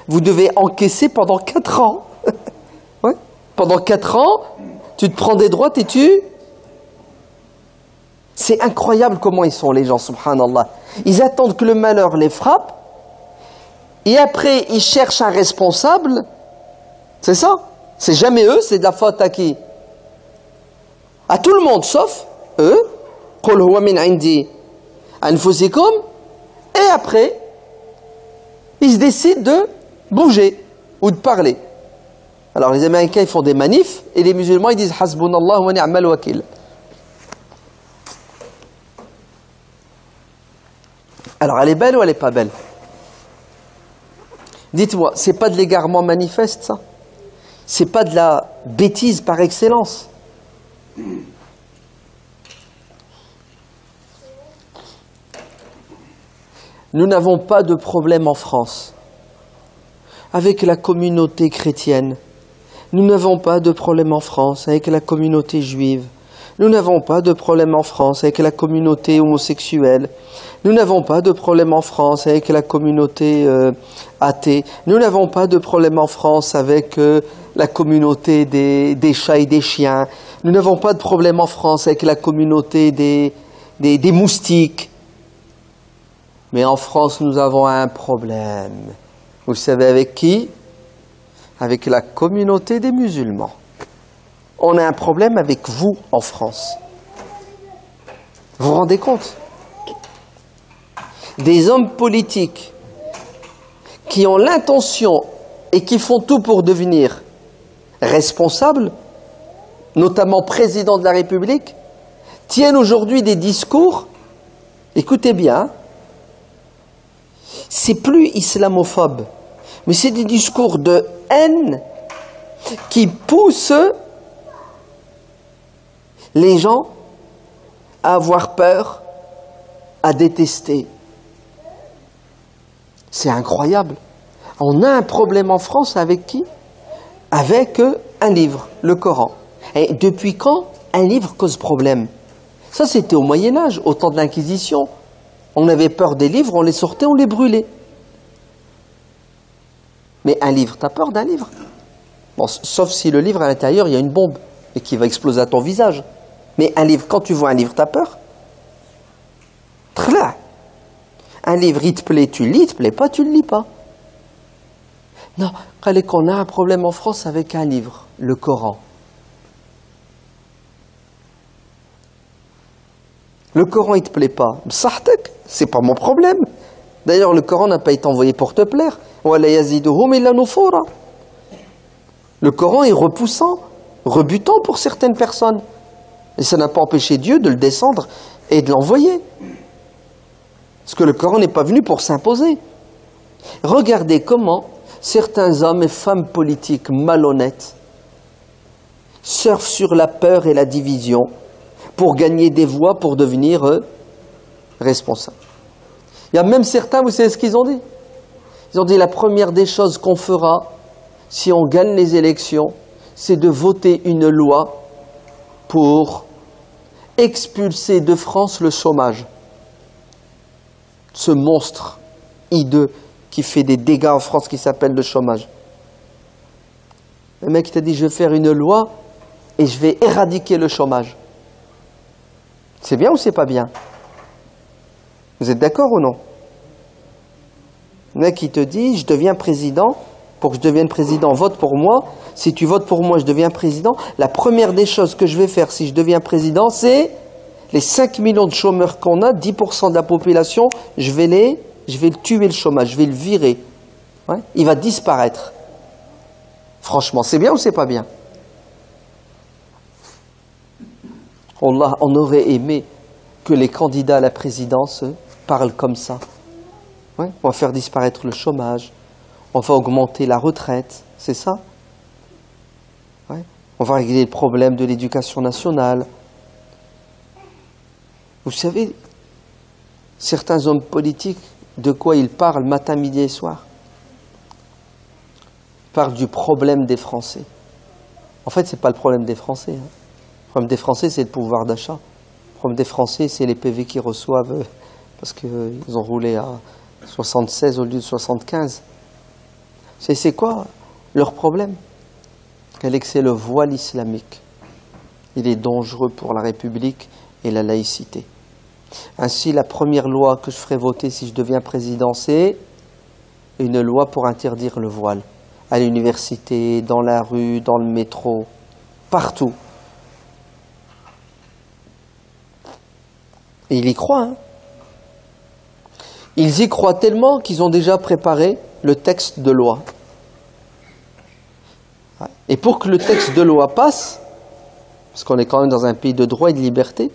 Vous devez encaisser pendant 4 ans. Ouais. Pendant 4 ans, tu te prends des droites et tu... C'est incroyable comment ils sont, les gens, subhanallah. Ils attendent que le malheur les frappe, et après, ils cherchent un responsable. C'est ça? C'est jamais eux, c'est de la faute à qui? À tout le monde, sauf eux. Qul huwa min indi anfusikum. Et après, ils se décident de bouger ou de parler. Alors les Américains, ils font des manifs, et les musulmans, ils disent Hasbunallah wa ni'mal wakil. Alors, elle est belle ou elle n'est pas belle? Dites-moi, c'est pas de l'égarement manifeste, ça? C'est pas de la bêtise par excellence? Nous n'avons pas de problème en France avec la communauté chrétienne. Nous n'avons pas de problème en France avec la communauté juive. Nous n'avons pas de problème en France avec la communauté homosexuelle. Nous n'avons pas de problème en France avec la communauté athée. Nous n'avons pas de problème en France avec la communauté des chats et des chiens. Nous n'avons pas de problème en France avec la communauté des moustiques. Mais en France, nous avons un problème. Vous savez avec qui? Avec la communauté des musulmans. On a un problème avec vous en France. Vous vous rendez compte? Des hommes politiques qui ont l'intention et qui font tout pour devenir responsables, notamment président de la République, tiennent aujourd'hui des discours, écoutez bien, c'est plus islamophobe, mais c'est des discours de haine qui poussent les gens à avoir peur, à détester. C'est incroyable. On a un problème en France avec qui? Avec un livre, le Coran. Et depuis quand un livre cause problème? Ça, c'était au Moyen-Âge, au temps de l'Inquisition. On avait peur des livres, on les sortait, on les brûlait. Mais un livre, t'as peur d'un livre? Bon, sauf si le livre, à l'intérieur, il y a une bombe et qui va exploser à ton visage. Mais un livre, quand tu vois un livre, t'as peur? Très. Un livre, il te plaît, tu le lis, il te plaît pas, tu le lis pas. Non, regardez qu'on a un problème en France avec un livre, le Coran. Le Coran, il te plaît pas. Bsahtek, c'est pas mon problème. D'ailleurs, le Coran n'a pas été envoyé pour te plaire. Le Coran est repoussant, rebutant pour certaines personnes. Et ça n'a pas empêché Dieu de le descendre et de l'envoyer. Parce que le Coran n'est pas venu pour s'imposer. Regardez comment certains hommes et femmes politiques malhonnêtes surfent sur la peur et la division pour gagner des voix, pour devenir responsables. Il y a même certains, vous savez ce qu'ils ont dit? Ils ont dit la première des choses qu'on fera si on gagne les élections, c'est de voter une loi pour expulser de France le chômage. Ce monstre hideux qui fait des dégâts en France qui s'appelle le chômage. Le mec t'a dit je vais faire une loi et je vais éradiquer le chômage. C'est bien ou c'est pas bien? Vous êtes d'accord ou non? Le mec qui te dit je deviens président, pour que je devienne président, vote pour moi. Si tu votes pour moi, je deviens président. La première des choses que je vais faire si je deviens président, c'est les 5 millions de chômeurs qu'on a, 10% de la population, je vais le tuer le chômage, je vais le virer. Ouais, il va disparaître. Franchement, c'est bien ou c'est pas bien? Allah, on aurait aimé que les candidats à la présidence parlent comme ça. Ouais, on va faire disparaître le chômage, on va augmenter la retraite, c'est ça? Ouais, on va régler le problème de l'éducation nationale. Vous savez, certains hommes politiques, de quoi ils parlent matin, midi et soir? Ils parlent du problème des Français. En fait, ce n'est pas le problème des Français. Le problème des Français, c'est le pouvoir d'achat. Le problème des Français, c'est les PV qu'ils reçoivent parce qu'ils ont roulé à 76 au lieu de 75. C'est quoi leur problème? C'est le voile islamique. Il est dangereux pour la République et la laïcité. Ainsi, la première loi que je ferai voter si je deviens président, c'est une loi pour interdire le voile. À l'université, dans la rue, dans le métro, partout. Et ils y croient. Hein. Ils y croient tellement qu'ils ont déjà préparé le texte de loi. Et pour que le texte de loi passe, parce qu'on est quand même dans un pays de droit et de liberté,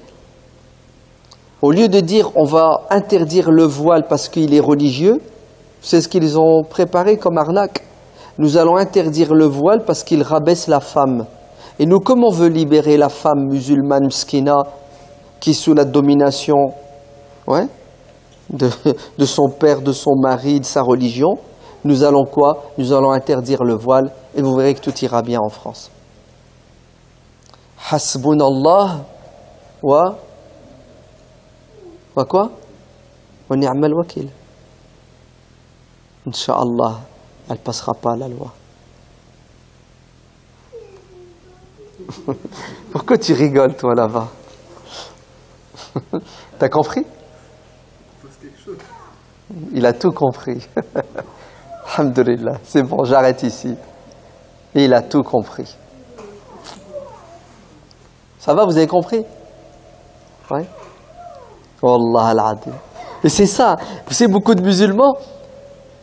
au lieu de dire on va interdire le voile parce qu'il est religieux, c'est ce qu'ils ont préparé comme arnaque. Nous allons interdire le voile parce qu'il rabaisse la femme. Et nous, comme on veut libérer la femme musulmane mskina qui est sous la domination de son père, de son mari, de sa religion, nous allons quoi? Nous allons interdire le voile et vous verrez que tout ira bien en France. Hasbunallah wa quoi? Wa ni'mal wakil. Inch'Allah, elle ne passera pas la loi. Pourquoi tu rigoles, toi, là-bas? T'as compris? Il a tout compris. Alhamdulillah, c'est bon, j'arrête ici. Et il a tout compris. Ça va, vous avez compris? Oui. Wallah al-adim. Et c'est ça. Vous savez, beaucoup de musulmans,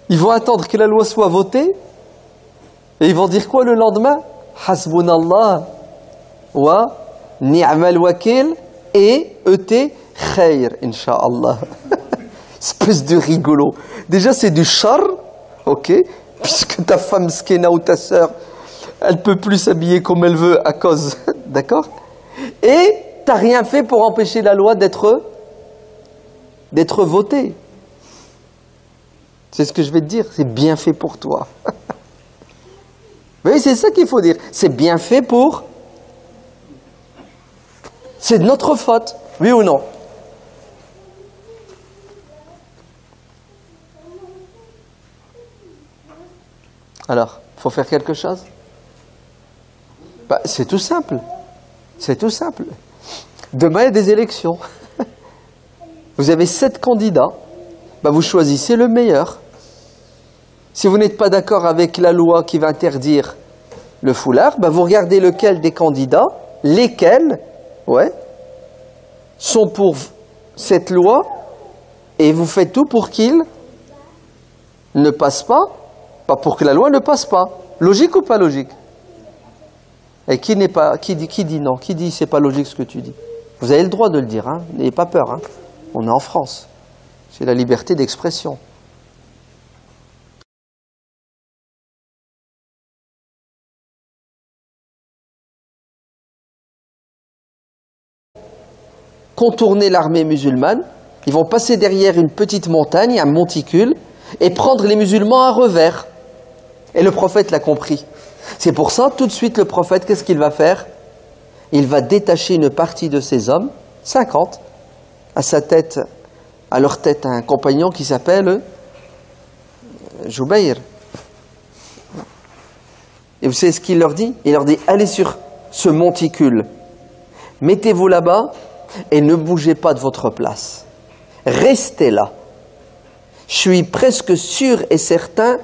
ils vont attendre que la loi soit votée et ils vont dire quoi le lendemain? Hasbunallah wa ni'mal wakil et khayr, incha'Allah. Espèce de rigolo. Déjà, c'est du char, ok? Puisque ta femme skena ou ta sœur, elle ne peut plus s'habiller comme elle veut à cause, d'accord? Et tu n'as rien fait pour empêcher la loi d'être votée. C'est ce que je vais te dire, c'est bien fait pour toi. Oui, c'est ça qu'il faut dire. C'est bien fait pour... C'est de notre faute, oui ou non? Alors, il faut faire quelque chose? C'est tout simple. C'est tout simple. Demain, il y a des élections. Vous avez 7 candidats. Vous choisissez le meilleur. Si vous n'êtes pas d'accord avec la loi qui va interdire le foulard, vous regardez lequel des candidats, lesquels sont pour cette loi, et vous faites tout pour qu'ils ne passent pas pour que la loi ne passe pas. Logique ou pas logique? Et qui dit non? Qui dit c'est pas logique ce que tu dis? Vous avez le droit de le dire, hein? N'ayez pas peur, hein? On est en France. C'est la liberté d'expression. Contourner l'armée musulmane, ils vont passer derrière une petite montagne, un monticule, et prendre les musulmans à revers. Et le prophète l'a compris. C'est pour ça, tout de suite, le prophète, qu'est-ce qu'il va faire? Il va détacher une partie de ses hommes, 50, à leur tête, un compagnon qui s'appelle Jubayr. Et vous savez ce qu'il leur dit? Il leur dit, allez sur ce monticule, mettez-vous là-bas et ne bougez pas de votre place. Restez là. Je suis presque sûr et certain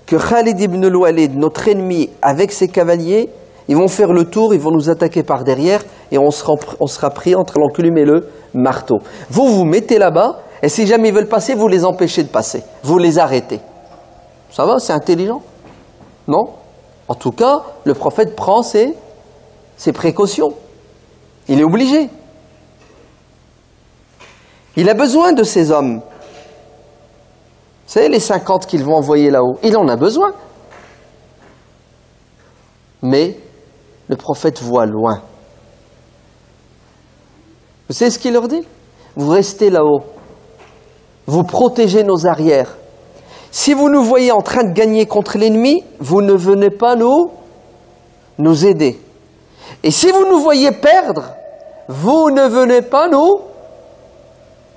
que Khalid ibn al-Walid, notre ennemi, avec ses cavaliers, ils vont faire le tour, ils vont nous attaquer par derrière et on sera pris entre l'enclume et le marteau. Vous vous mettez là-bas et si jamais ils veulent passer, vous les empêchez de passer. Vous les arrêtez. Ça va? C'est intelligent? Non? En tout cas, le prophète prend ses précautions. Il est obligé. Il a besoin de ces hommes. Vous savez, les 50 qu'ils vont envoyer là-haut, il en a besoin. Mais le prophète voit loin. Vous savez ce qu'il leur dit? Vous restez là-haut. Vous protégez nos arrières. Si vous nous voyez en train de gagner contre l'ennemi, vous ne venez pas nous aider. Et si vous nous voyez perdre, vous ne venez pas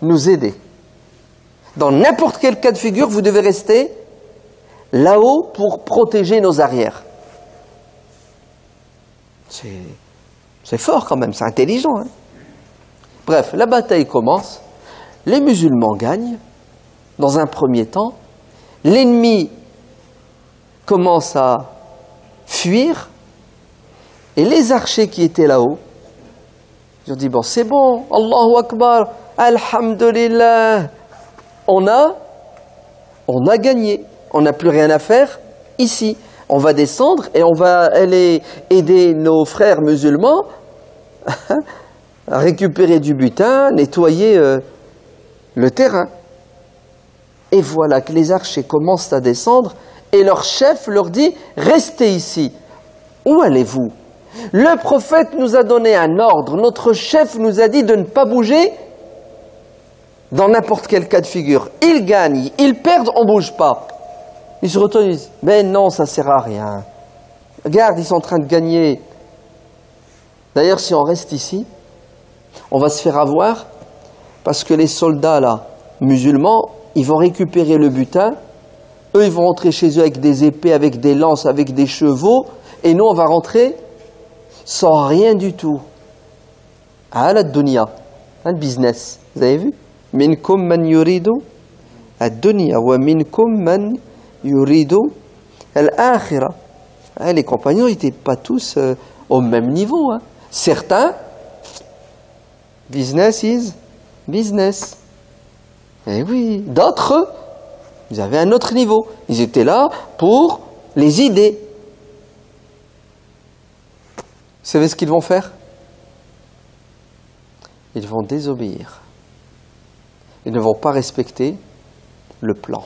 nous aider. Dans n'importe quel cas de figure, vous devez rester là-haut pour protéger nos arrières. C'est fort quand même, c'est intelligent. Hein? Bref, la bataille commence, les musulmans gagnent, dans un premier temps, l'ennemi commence à fuir, et les archers qui étaient là-haut, ils ont dit, bon, c'est bon, Allahu Akbar, Alhamdulillah, on a gagné, on n'a plus rien à faire ici. On va descendre et on va aller aider nos frères musulmans à récupérer du butin, nettoyer le terrain. Et voilà que les archers commencent à descendre et leur chef leur dit « Restez ici ». Où allez-vous? Le prophète nous a donné un ordre, notre chef nous a dit de ne pas bouger dans n'importe quel cas de figure. Ils gagnent, ils perdent, on ne bouge pas. Ils se retournent et disent « Mais non, ça ne sert à rien. Regarde, ils sont en train de gagner. D'ailleurs, si on reste ici, on va se faire avoir parce que les soldats là, musulmans, ils vont récupérer le butin. Eux, ils vont rentrer chez eux avec des épées, avec des lances, avec des chevaux. Et nous, on va rentrer sans rien du tout. Ah, la dunya, le business. Vous avez vu? Minkum man yuridu ad-dunya wa minkum man yuridu al-akhirah. Les compagnons n'étaient pas tous au même niveau. Hein. Certains, business is business. Et oui, d'autres, ils avaient un autre niveau. Ils étaient là pour les idées. Vous savez ce qu'ils vont faire? Ils vont désobéir. Ils ne vont pas respecter le plan.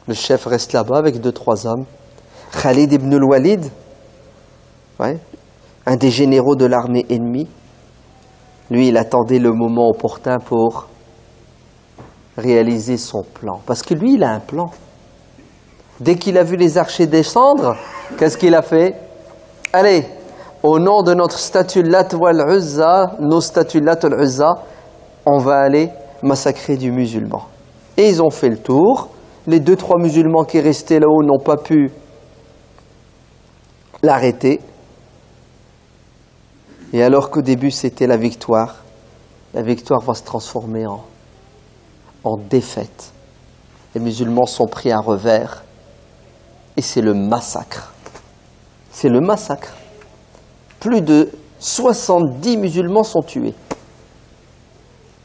Le chef reste là-bas avec 2-3 hommes. Khalid ibn al-Walid, ouais, un des généraux de l'armée ennemie, lui, il attendait le moment opportun pour réaliser son plan. Parce que lui, il a un plan. Dès qu'il a vu les archers descendre, qu'est-ce qu'il a fait? Allez, au nom de notre statue Lat wal Uzza, nos statues Lat wal Uzza, on va aller massacrer du musulman. Et ils ont fait le tour. Les 2-3 musulmans qui restaient là-haut n'ont pas pu l'arrêter. Et alors qu'au début c'était la victoire va se transformer en défaite. Les musulmans sont pris à revers et c'est le massacre. C'est le massacre. Plus de 70 musulmans sont tués.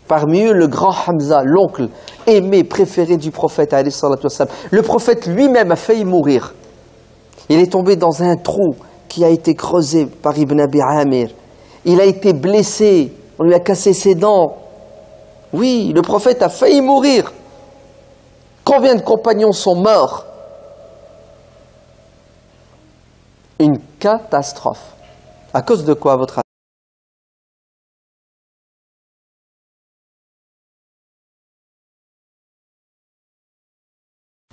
Parmi eux, le grand Hamza, l'oncle aimé, préféré du prophète, le prophète lui-même a failli mourir. Il est tombé dans un trou qui a été creusé par Ibn Abi Amir. Il a été blessé, on lui a cassé ses dents. Oui, le prophète a failli mourir. Combien de compagnons sont morts? Une catastrophe. À cause de quoi, à votre avis?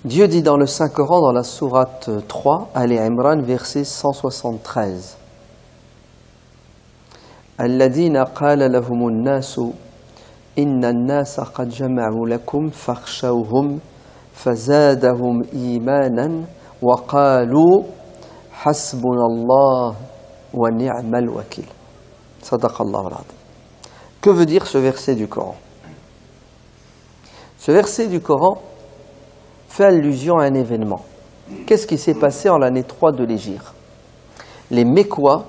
Dieu dit dans le Saint-Coran, dans la sourate 3, Ali Imran, verset 173. Alladhina qala lahumun nasu inna an-nasa qad jama'u lakum fakhshawhum fazadahum imanan wa qalu hasbunallah wa ni'mal wakil. Sadaqallahu al-azim. Que veut dire ce verset du Coran? Ce verset du Coran fait allusion à un événement. Qu'est-ce qui s'est passé en l'année 3 de l'Hégire? Les Mécois,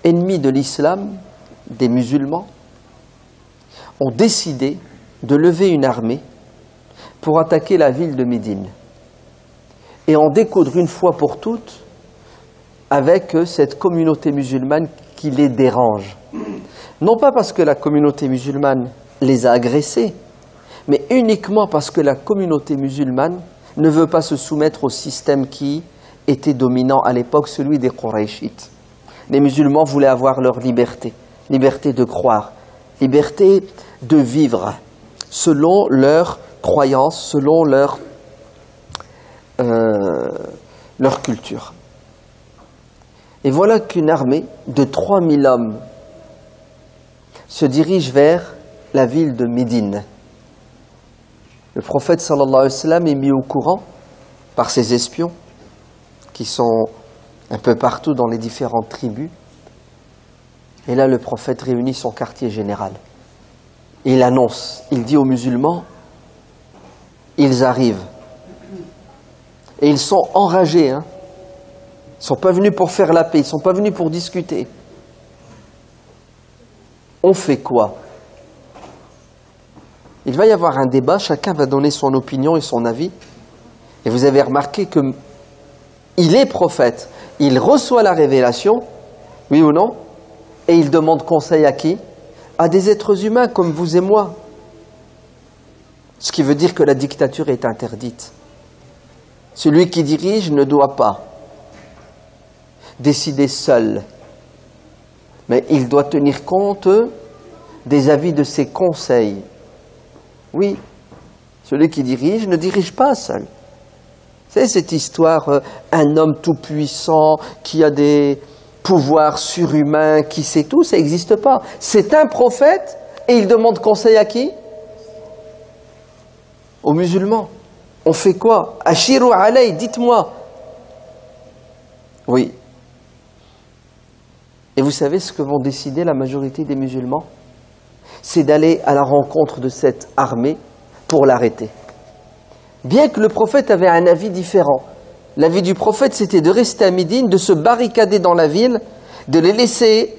ennemis de l'islam, des musulmans, ont décidé de lever une armée pour attaquer la ville de Médine et en découdre une fois pour toutes avec cette communauté musulmane qui les dérange. Non pas parce que la communauté musulmane les a agressés, mais uniquement parce que la communauté musulmane ne veut pas se soumettre au système qui était dominant à l'époque, celui des Qurayshites. Les musulmans voulaient avoir leur liberté, liberté de croire, liberté de vivre selon leurs croyances, selon leur culture. Et voilà qu'une armée de 3000 hommes se dirige vers la ville de Médine. Le prophète sallallahu alayhi wa sallam est mis au courant par ses espions qui sont un peu partout dans les différentes tribus. Et là, le prophète réunit son quartier général. Et il annonce, il dit aux musulmans, ils arrivent. Et ils sont enragés. Ils ne sont pas venus pour faire la paix, ils ne sont pas venus pour discuter. On fait quoi? Il va y avoir un débat, chacun va donner son opinion et son avis. Et vous avez remarqué qu'il est prophète, il reçoit la révélation, oui ou non, et il demande conseil à qui? À des êtres humains comme vous et moi. Ce qui veut dire que la dictature est interdite. Celui qui dirige ne doit pas décider seul, mais il doit tenir compte des avis de ses conseils. Oui, celui qui dirige ne dirige pas seul. C'est cette histoire, un homme tout-puissant qui a des pouvoirs surhumains, qui sait tout, ça n'existe pas. C'est un prophète et il demande conseil à qui? Aux musulmans. On fait quoi? Ashiru alay, dites-moi. Oui. Et vous savez ce que vont décider la majorité des musulmans? C'est d'aller à la rencontre de cette armée pour l'arrêter. Bien que le prophète avait un avis différent. L'avis du prophète, c'était de rester à Médine, de se barricader dans la ville, de les laisser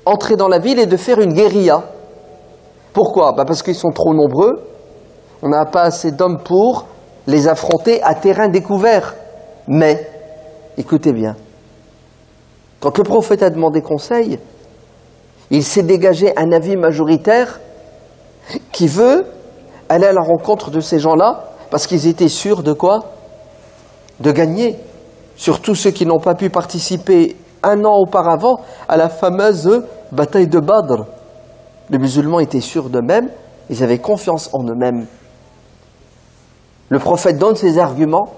entrer dans la ville et de faire une guérilla. Pourquoi? Parce qu'ils sont trop nombreux, on n'a pas assez d'hommes pour les affronter à terrain découvert. Mais, écoutez bien, quand le prophète a demandé conseil, il s'est dégagé un avis majoritaire qui veut aller à la rencontre de ces gens-là parce qu'ils étaient sûrs de quoi? De gagner. Surtout ceux qui n'ont pas pu participer un an auparavant à la fameuse bataille de Badr. Les musulmans étaient sûrs d'eux-mêmes, ils avaient confiance en eux-mêmes. Le prophète donne ses arguments,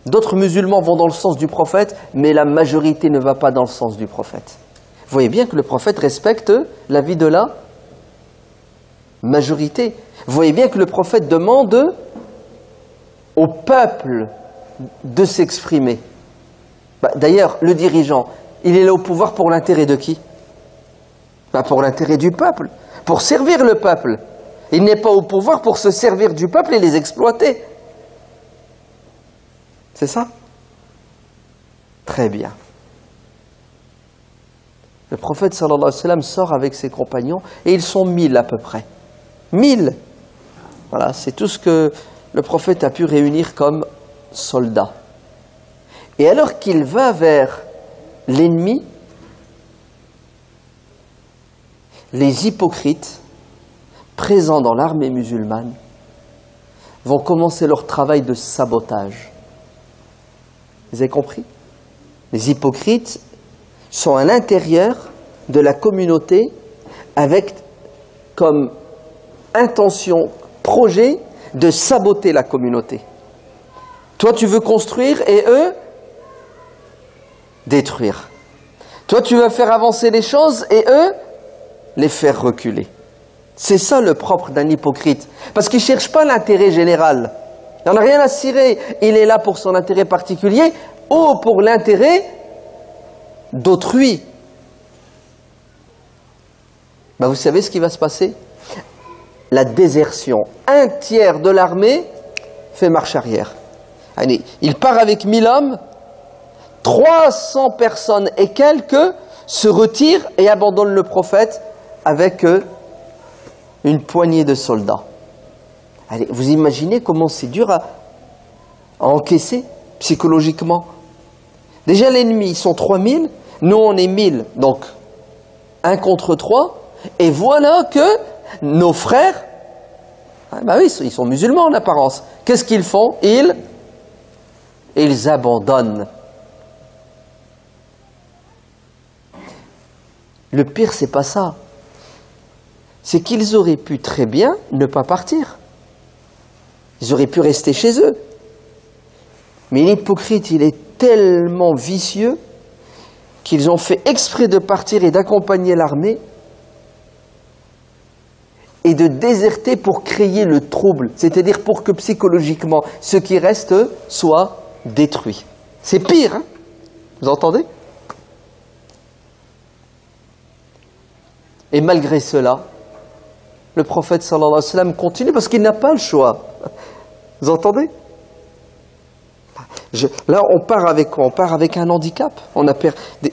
d'autres musulmans vont dans le sens du prophète, mais la majorité ne va pas dans le sens du prophète. Vous voyez bien que le prophète respecte l'avis de la majorité. Vous voyez bien que le prophète demande au peuple de s'exprimer. D'ailleurs, le dirigeant, il est là au pouvoir pour l'intérêt de qui? Pour l'intérêt du peuple, pour servir le peuple. Il n'est pas au pouvoir pour se servir du peuple et les exploiter. C'est ça? Très bien. Le prophète sallallahu alayhi wa sallam sort avec ses compagnons et ils sont 1000 à peu près. 1000. Voilà, c'est tout ce que le prophète a pu réunir comme soldats. Et alors qu'il va vers l'ennemi, les hypocrites présents dans l'armée musulmane vont commencer leur travail de sabotage. Vous avez compris? Les hypocrites sont à l'intérieur de la communauté avec comme intention, projet de saboter la communauté. Toi, tu veux construire et eux, détruire. Toi, tu veux faire avancer les choses et eux, les faire reculer. C'est ça le propre d'un hypocrite. Parce qu'il ne cherche pas l'intérêt général. Il n'en a rien à cirer. Il est là pour son intérêt particulier ou pour l'intérêt d'autrui. Ben, vous savez ce qui va se passer? La désertion. Un tiers de l'armée fait marche arrière. Allez, il part avec 1000 hommes, 300 personnes et quelques se retirent et abandonnent le prophète avec une poignée de soldats. Allez, vous imaginez comment c'est dur à encaisser psychologiquement. Déjà l'ennemi, ils sont 3000, nous on est 1000, donc 1 contre 3, et voilà que nos frères, bah oui, ils sont musulmans en apparence, qu'est-ce qu'ils font? Ils abandonnent. Le pire, c'est pas ça. C'est qu'ils auraient pu très bien ne pas partir. Ils auraient pu rester chez eux. Mais l'hypocrite, il est tellement vicieux qu'ils ont fait exprès de partir et d'accompagner l'armée et de déserter pour créer le trouble, c'est-à-dire pour que psychologiquement, ceux qui restent soient détruits. C'est pire, hein? Vous entendez? Et malgré cela, le prophète sallallahu alayhi wa sallam continue parce qu'il n'a pas le choix. Vous entendez? Là, on part avec quoi? On part avec un handicap.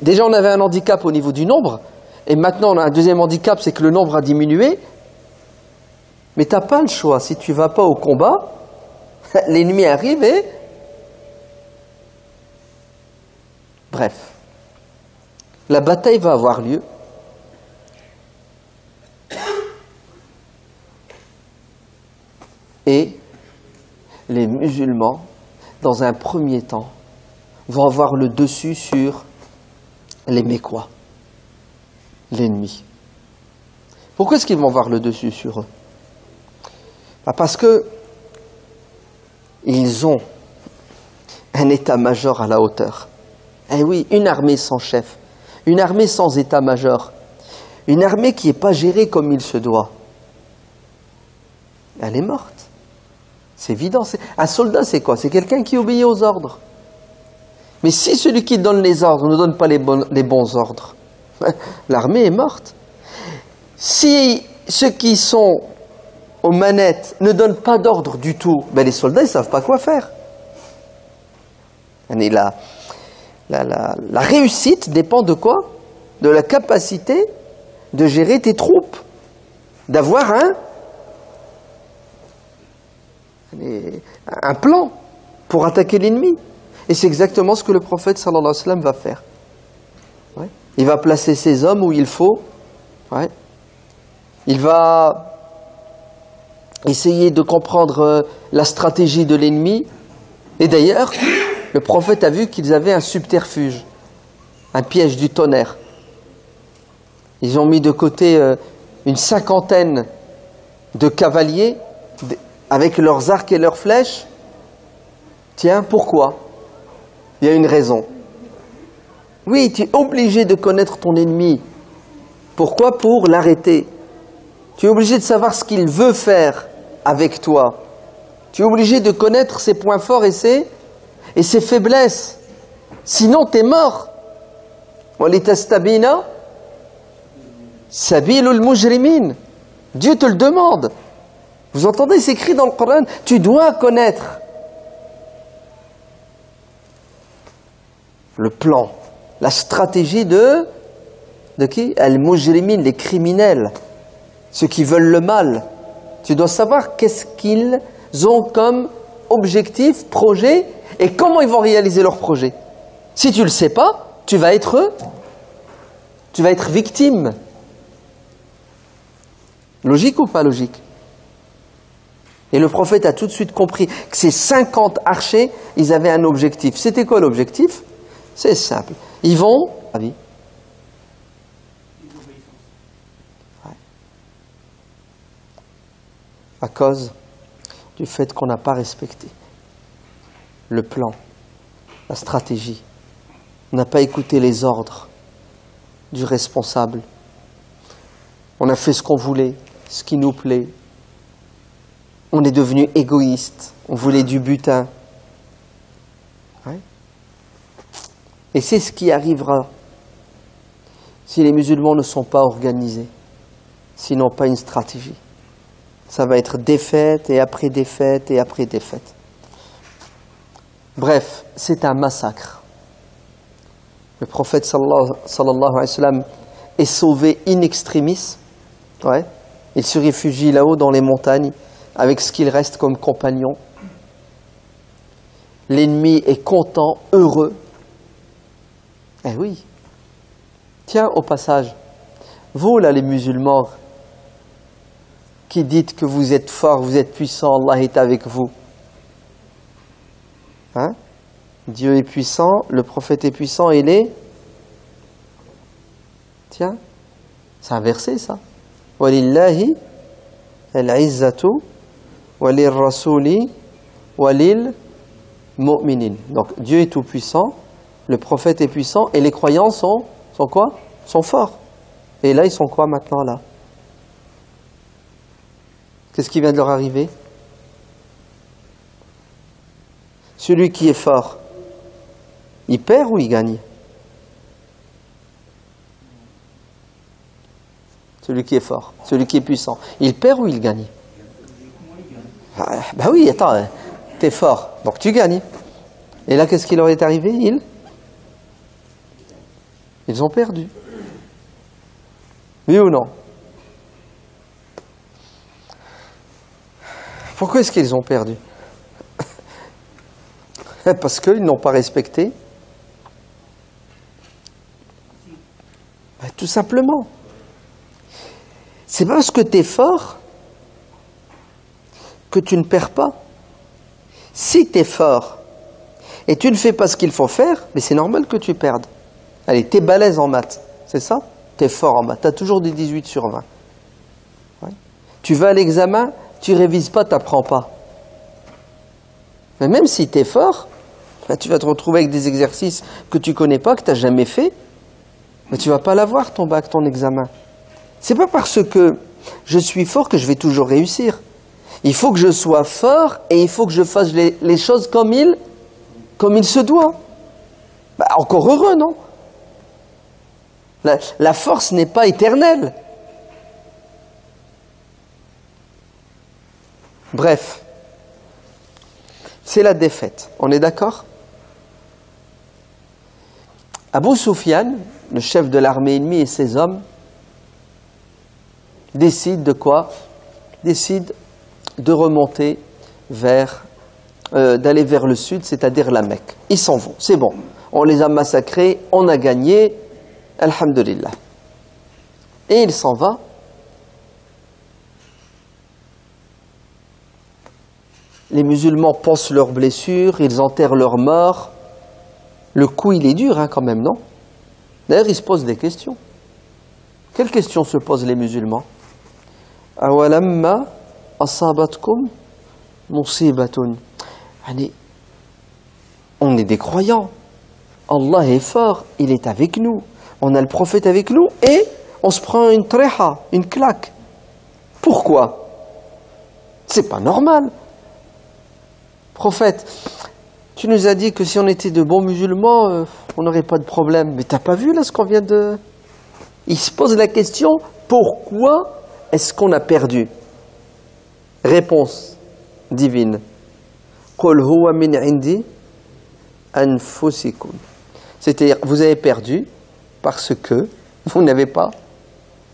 Déjà, on avait un handicap au niveau du nombre, et maintenant, on a un deuxième handicap, c'est que le nombre a diminué. Mais tu n'as pas le choix. Si tu ne vas pas au combat, l'ennemi arrive et... Bref. La bataille va avoir lieu. Et les musulmans, dans un premier temps, vont avoir le dessus sur les Mécois, l'ennemi. Pourquoi est-ce qu'ils vont avoir le dessus sur eux? Parce que ils ont un état-major à la hauteur. Eh oui, une armée sans chef, une armée sans état-major, une armée qui n'est pas gérée comme il se doit. Elle est morte. C'est évident. Un soldat, c'est quoi? C'est quelqu'un qui obéit aux ordres. Mais si celui qui donne les ordres ne donne pas les bons ordres, l'armée est morte. Si ceux qui sont aux manettes ne donnent pas d'ordre du tout, ben les soldats, ils ne savent pas quoi faire. Et la réussite dépend de quoi? De la capacité de gérer tes troupes, d'avoir un plan pour attaquer l'ennemi. Et c'est exactement ce que le prophète sallallahu alayhi wa sallam va faire. Ouais. Il va placer ses hommes où il faut. Ouais. Il va essayer de comprendre la stratégie de l'ennemi. Et d'ailleurs, le prophète a vu qu'ils avaient un subterfuge, un piège du tonnerre. Ils ont mis de côté une 50aine de cavaliers avec leurs arcs et leurs flèches. Tiens, pourquoi? Il y a une raison. Oui, tu es obligé de connaître ton ennemi. Pourquoi? Pour l'arrêter. Tu es obligé de savoir ce qu'il veut faire avec toi. Tu es obligé de connaître ses points forts et ses faiblesses. Sinon, tu es mort. وَلِتَسْتَبِينَ سَبِيلُ الْمُجْرِمِينَ. Dieu te le demande. Vous entendez, c'est écrit dans le Coran. Tu dois connaître le plan, la stratégie de qui? Al-Mujrimin, les criminels, ceux qui veulent le mal. Tu dois savoir qu'est-ce qu'ils ont comme objectif, projet, et comment ils vont réaliser leur projet. Si tu ne le sais pas, tu vas être victime. Logique ou pas logique? Et le prophète a tout de suite compris que ces 50 archers, ils avaient un objectif. C'était quoi l'objectif? C'est simple. Ils vont... Ouais. À cause du fait qu'on n'a pas respecté le plan, la stratégie. On n'a pas écouté les ordres du responsable. On a fait ce qu'on voulait, ce qui nous plaît. On est devenu égoïste. On voulait du butin. Ouais. Et c'est ce qui arrivera si les musulmans ne sont pas organisés, s'ils n'ont pas une stratégie. Ça va être défaite et après défaite et après défaite. Bref, c'est un massacre. Le prophète sallallahu alayhi wa sallam est sauvé in extremis. Ouais. Il se réfugie là-haut dans les montagnes avec ce qu'il reste comme compagnon. L'ennemi est content, heureux. Eh oui. Tiens, au passage, vous là les musulmans, qui dites que vous êtes forts, vous êtes puissants, Allah est avec vous. Hein? Dieu est puissant, le prophète est puissant, et les... Tiens, c'est un verset ça. Walillahi al-izzatu walirrasuli walil mu'minin. Donc Dieu est tout puissant, le prophète est puissant, et les croyants sont quoi? Sont forts. Et là, ils sont quoi maintenant là? Qu'est-ce qui vient de leur arriver? Celui qui est fort, il perd ou il gagne? Celui qui est fort, celui qui est puissant, il perd ou il gagne? Ben oui, attends, t'es fort, donc tu gagnes. Et là, qu'est-ce qui leur est arrivé? Ils ont perdu. Oui ou non? Pourquoi est-ce qu'ils ont perdu? Parce qu'ils n'ont pas respecté. Ben, tout simplement. C'est pas parce que tu es fort que tu ne perds pas. Si tu es fort et tu ne fais pas ce qu'il faut faire, mais c'est normal que tu perdes. Allez, tu es balèze en maths, c'est ça? Tu es fort en maths, tu as toujours des 18 sur 20. Ouais. Tu vas à l'examen, tu révises pas, tu n'apprends pas. Mais même si tu es fort, ben, tu vas te retrouver avec des exercices que tu connais pas, que tu n'as jamais fait, mais tu vas pas l'avoir ton bac, ton examen. C'est pas parce que je suis fort que je vais toujours réussir. Il faut que je sois fort et il faut que je fasse les choses comme il se doit. Ben, encore heureux, non? La force n'est pas éternelle. Bref, c'est la défaite. On est d'accord? Abu Sufyan, le chef de l'armée ennemie et ses hommes, décident de quoi? Décident de remonter d'aller vers le sud, c'est-à-dire la Mecque. Ils s'en vont, c'est bon. On les a massacrés, on a gagné, alhamdulillah. Et il s'en va. Les musulmans pansent leurs blessures, ils enterrent leurs morts. Le coup, il est dur hein, quand même, non? D'ailleurs, ils se posent des questions. Quelles questions se posent les musulmans? Awalamma asabatkum musibatun. On est des croyants. Allah est fort, il est avec nous. On a le prophète avec nous et on se prend une tréha, une claque. Pourquoi? C'est pas normal. Prophète, tu nous as dit que si on était de bons musulmans, on n'aurait pas de problème. Mais t'as pas vu là ce qu'on vient de... Il se pose la question, pourquoi est-ce qu'on a perdu? Réponse divine. Qul huwa min indi anfusikum. C'est-à-dire, vous avez perdu parce que vous n'avez pas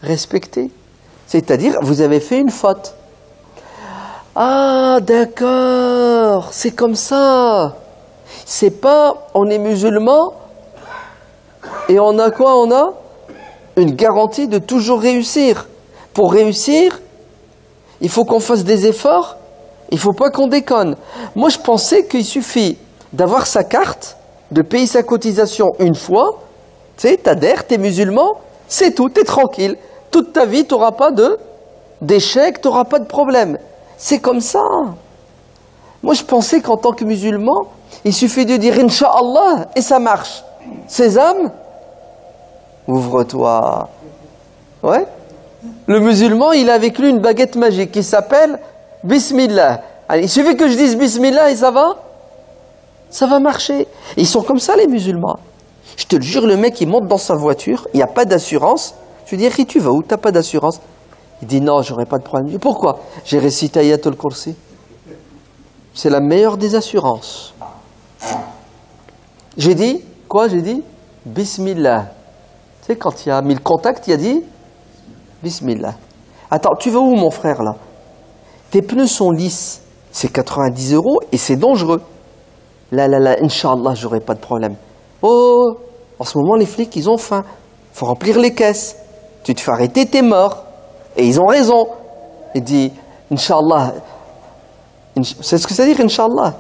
respecté. C'est-à-dire, vous avez fait une faute. Ah, d'accord, c'est comme ça. C'est pas, on est musulman, Et on a quoi? On a une garantie de toujours réussir. Pour réussir, il faut qu'on fasse des efforts, il ne faut pas qu'on déconne. Moi, je pensais qu'il suffit d'avoir sa carte, de payer sa cotisation une fois, tu sais, t'adhères, t'es musulman, c'est tout, t'es tranquille. Toute ta vie, tu n'auras pas d'échec, tu n'auras pas de problème. C'est comme ça. Moi, je pensais qu'en tant que musulman, il suffit de dire Inch'Allah et ça marche. Sésame, ouvre-toi. Ouais. Le musulman, il a avec lui une baguette magique qui s'appelle Bismillah. Allez, il suffit que je dise Bismillah et ça va marcher. Et ils sont comme ça, les musulmans. Je te le jure, le mec, il monte dans sa voiture, il n'y a pas d'assurance. Je lui dis, tu vas où? Tu n'as pas d'assurance? Il dit, non, j'aurai pas de problème. Je dis, pourquoi? J'ai récité Ayatul Kursi. C'est la meilleure des assurances. J'ai dit, quoi? J'ai dit, Bismillah. Tu sais, quand il a mis le contact, il a dit, Bismillah. Attends, tu vas où, mon frère, là? Tes pneus sont lisses. C'est 90 € et c'est dangereux. Là, Inch'Allah, j'aurai pas de problème. Oh, en ce moment, les flics, ils ont faim. Il faut remplir les caisses. Tu te fais arrêter, t'es mort. Et ils ont raison. Il dit, Inch'Allah. C'est ce que ça veut dire, Inch'Allah?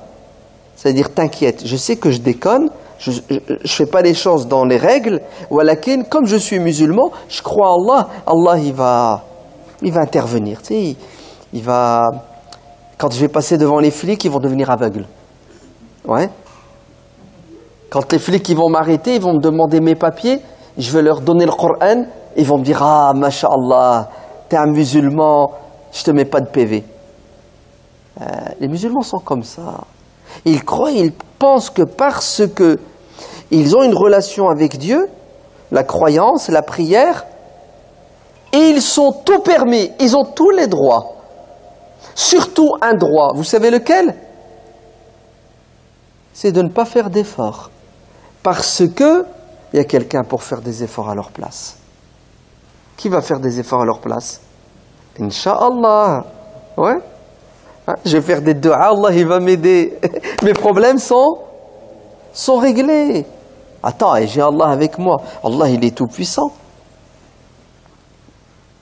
Ça veut dire, t'inquiète, je sais que je déconne, je fais pas les choses dans les règles. Walakin, comme je suis musulman, je crois en Allah. Allah, il va intervenir. Tu sais, il va... Quand je vais passer devant les flics, ils vont devenir aveugles. Ouais. Quand les flics ils vont m'arrêter, ils vont me demander mes papiers, je vais leur donner le Coran, ils vont me dire, ah, masha'Allah, t'es un musulman, je te mets pas de PV. Les musulmans sont comme ça. Ils croient, ils pensent que parce que ils ont une relation avec Dieu, la croyance, la prière, et ils sont tout permis, ils ont tous les droits. Surtout un droit, vous savez lequel? C'est de ne pas faire d'efforts. Parce que il y a quelqu'un pour faire des efforts à leur place. Qui va faire des efforts à leur place? Inch'Allah. Ouais. Je vais faire des du'a, Allah il va m'aider. Mes problèmes sont réglés. Attends, j'ai Allah avec moi. Allah il est tout puissant.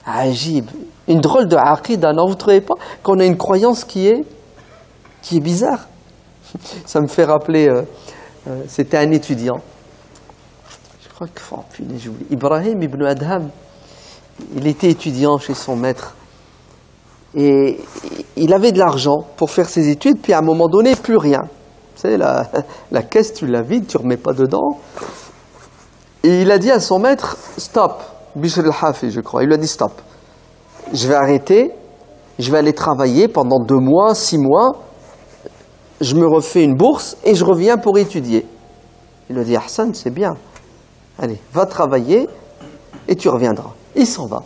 Ajib. Une drôle de aqida, non, vous ne trouvez pas? Qu'on a une croyance qui est bizarre. Ça me fait rappeler, c'était un étudiant. Je crois que, oh, punaise, j'ai oublié. Ibrahim ibn Adham, il était étudiant chez son maître. Et il avait de l'argent pour faire ses études, puis à un moment donné, plus rien. Tu sais, la caisse, tu la vides, tu ne remets pas dedans. Et il a dit à son maître, stop, Bishr al-Hafi, je crois. Il lui a dit, stop. Je vais arrêter, je vais aller travailler pendant 2 mois, 6 mois. Je me refais une bourse et je reviens pour étudier. Il lui a dit, Hassan, c'est bien. Allez, va travailler et tu reviendras. Il s'en va.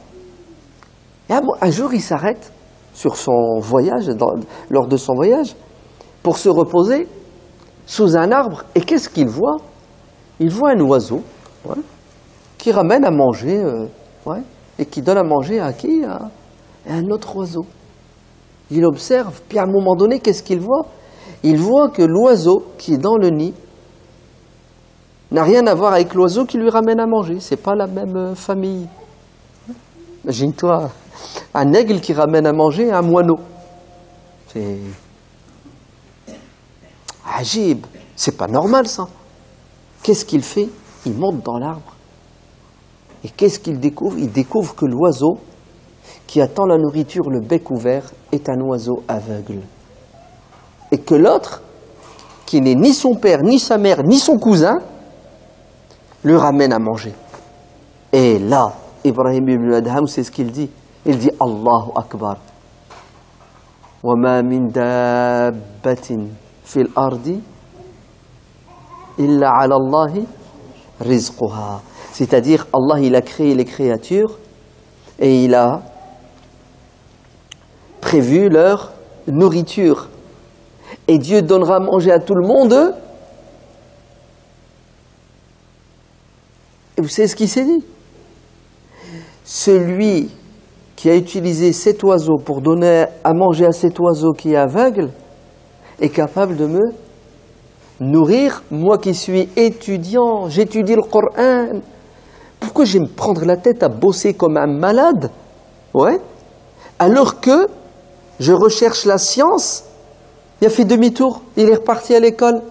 Et un jour, il s'arrête sur son voyage, lors de son voyage, pour se reposer sous un arbre. Et qu'est-ce qu'il voit? Il voit un oiseau, ouais, qui ramène à manger, ouais, et qui donne à manger à qui? À un autre oiseau. Il observe, puis à un moment donné, qu'est-ce qu'il voit? Il voit que l'oiseau qui est dans le nid n'a rien à voir avec l'oiseau qui lui ramène à manger. C'est pas la même famille. Imagine-toi, un aigle qui ramène à manger un moineau. C'est ajib. C'est pas normal ça. Qu'est-ce qu'il fait? Il monte dans l'arbre. Et qu'est-ce qu'il découvre? Il découvre que l'oiseau qui attend la nourriture, le bec ouvert, est un oiseau aveugle. Et que l'autre, qui n'est ni son père, ni sa mère, ni son cousin, le ramène à manger. Et là, Ibrahim ibn Adham, c'est ce qu'il dit. Il dit Allahu Akbar. Wa ma min dabbatin fil ardi illa ala Allahi rizquha. C'est-à-dire, Allah, il a créé les créatures et il a prévu leur nourriture. Et Dieu donnera à manger à tout le monde. Et vous savez ce qu'il s'est dit? Celui qui a utilisé cet oiseau pour donner à manger à cet oiseau qui est aveugle est capable de nourrir, moi qui suis étudiant, j'étudie le Coran. Pourquoi je vais me prendre la tête à bosser comme un malade? Ouais. Alors que je recherche la science, il a fait demi-tour, il est reparti à l'école.